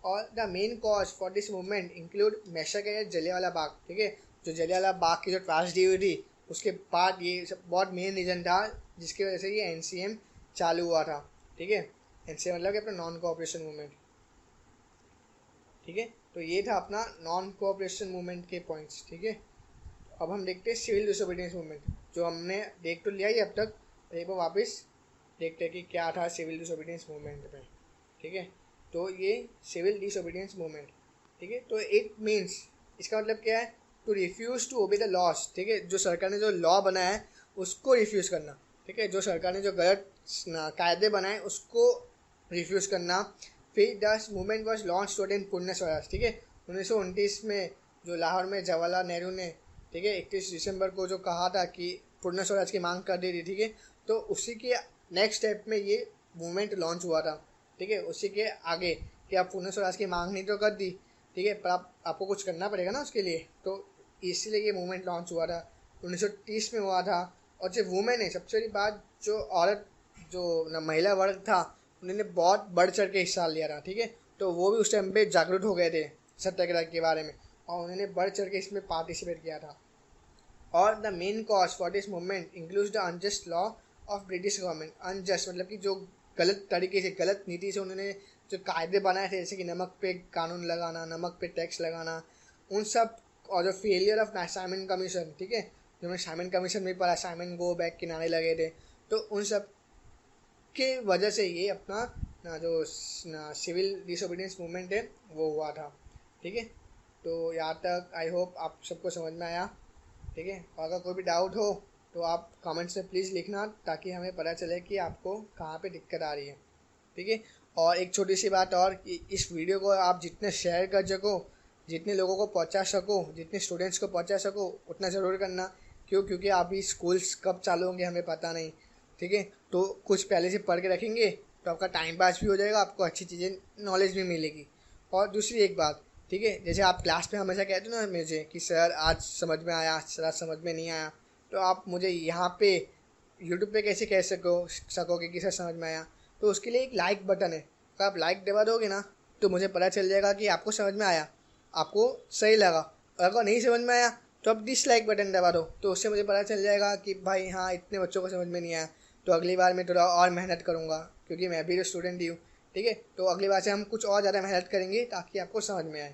और the main cause for this movement include massacre Jallianwala Bagh, ठीक है, जो जलियांवाला बाग की जो ट्रेजेडी हुई थी उसके बाद ये सब बहुत मेन रीज़न था जिसकी वजह से ये NCM चालू हुआ था, ठीक है। NCM मतलब कि अपना नॉन कोऑपरेशन मूवमेंट, ठीक है। तो ये था अपना नॉन कोऑपरेशन मूवमेंट के पॉइंट्स, ठीक है। अब हम देखते हैं सिविल डिसोबीडियंस मूवमेंट, जो हमने देख तो लिया ही अब तक, एक बार वापस देखते हैं कि क्या था सिविल डिसोबीडियंस मूवमेंट में। ठीक है, तो ये सिविल डिसोबीडियंस मूवमेंट, ठीक है, तो इट मीन्स, इसका मतलब क्या है, to refuse to obey the laws. ठीक है, जो सरकार ने जो लॉ बनाया है उसको रिफ्यूज़ करना। ठीक है, जो सरकार ने जो गलत कायदे बनाए उसको रिफ्यूज़ करना। फिर the movement was launch in पुण्य स्वराज। ठीक है, 1929 में जो लाहौर में जवाहरलाल नेहरू ने, ठीक है, 31 दिसंबर को जो कहा था कि पूर्ण स्वराज की मांग कर दी थी। ठीक है, तो उसी के नेक्स्ट स्टेप में ये मूवमेंट लॉन्च हुआ था। ठीक है, उसी के आगे कि आप पूर्ण स्वराज की मांग नहीं तो कर दी, ठीक है, पर आपको कुछ करना पड़ेगा ना उसके लिए, तो इसीलिए ये मूवमेंट लॉन्च हुआ था, 1930 में हुआ था। और जो वुमेन है, सबसे बड़ी बात, जो औरत, जो महिला वर्ग था, उन्होंने बहुत बढ़ चढ़ के हिस्सा लिया था। ठीक है, तो वो भी उस टाइम पे जागरूक हो गए थे सत्याग्रह के बारे में, और उन्होंने बढ़ चढ़ के इसमें पार्टिसिपेट किया था। और the main cause for this movement includes the unjust law of British government. Unjust मतलब कि जो गलत तरीके से, गलत नीति से उन्होंने जो कायदे बनाए थे, जैसे कि नमक पे कानून लगाना, नमक पे टैक्स लगाना, उन सब, और जो फेलियर ऑफ साइमन कमीशन। ठीक है, जो हमें साइमन कमीशन में पढ़ा, साइमन गो बैक के नारे लगे थे, तो उन सब के वजह से ये अपना जो सिविल डिसोबीडियंस मूवमेंट है वो हुआ था। ठीक है, तो यहाँ तक आई होप आप सबको समझ में आया। ठीक है, और अगर कोई भी डाउट हो तो आप कमेंट्स में प्लीज़ लिखना, ताकि हमें पता चले कि आपको कहाँ पे दिक्कत आ रही है। ठीक है, और एक छोटी सी बात और, कि इस वीडियो को आप जितने शेयर कर सको, जितने लोगों को पहुंचा सको, जितने स्टूडेंट्स को पहुंचा सको, उतना ज़रूर करना। क्योंकि अभी स्कूल्स कब चालू होंगे हमें पता नहीं। ठीक है, तो कुछ पहले से पढ़ के रखेंगे तो आपका टाइम पास भी हो जाएगा, आपको अच्छी चीज़ें, नॉलेज भी मिलेगी। और दूसरी एक बात, ठीक है, जैसे आप क्लास में हमेशा कहते हो ना मुझे कि सर आज समझ में आया, सर आज समझ में नहीं आया, तो आप मुझे यहाँ पे यूट्यूब पे कैसे कह सकोगे कि सर समझ में आया, तो उसके लिए एक लाइक बटन है, तो आप लाइक दबा दोगे ना, तो मुझे पता चल जाएगा कि आपको समझ में आया, आपको सही लगा। और अगर नहीं समझ में आया तो आप डिसलाइक बटन दबा दो, तो उससे मुझे पता चल जाएगा कि भाई हाँ, इतने बच्चों को समझ में नहीं आया, तो अगली बार मैं थोड़ा और मेहनत करूँगा, क्योंकि मैं भी तो स्टूडेंट ही हूँ। ठीक है, तो अगली बार से हम कुछ और ज़्यादा मेहनत करेंगे ताकि आपको समझ में आए।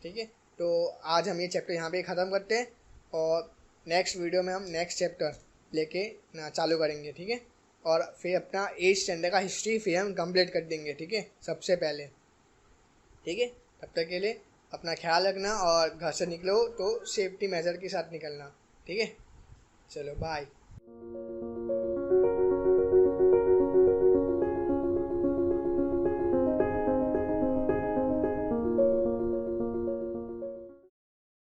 ठीक है, तो आज हम ये चैप्टर यहाँ पे ख़त्म करते हैं, और नेक्स्ट वीडियो में हम नेक्स्ट चैप्टर लेके ना चालू करेंगे। ठीक है, और फिर अपना 8th स्टैंडर्ड का हिस्ट्री फिर हम कंप्लीट कर देंगे। ठीक है, सबसे पहले। ठीक है, तब तक के लिए अपना ख्याल रखना, और घर से निकलो तो सेफ्टी मेजर के साथ निकलना। ठीक है, चलो बाय।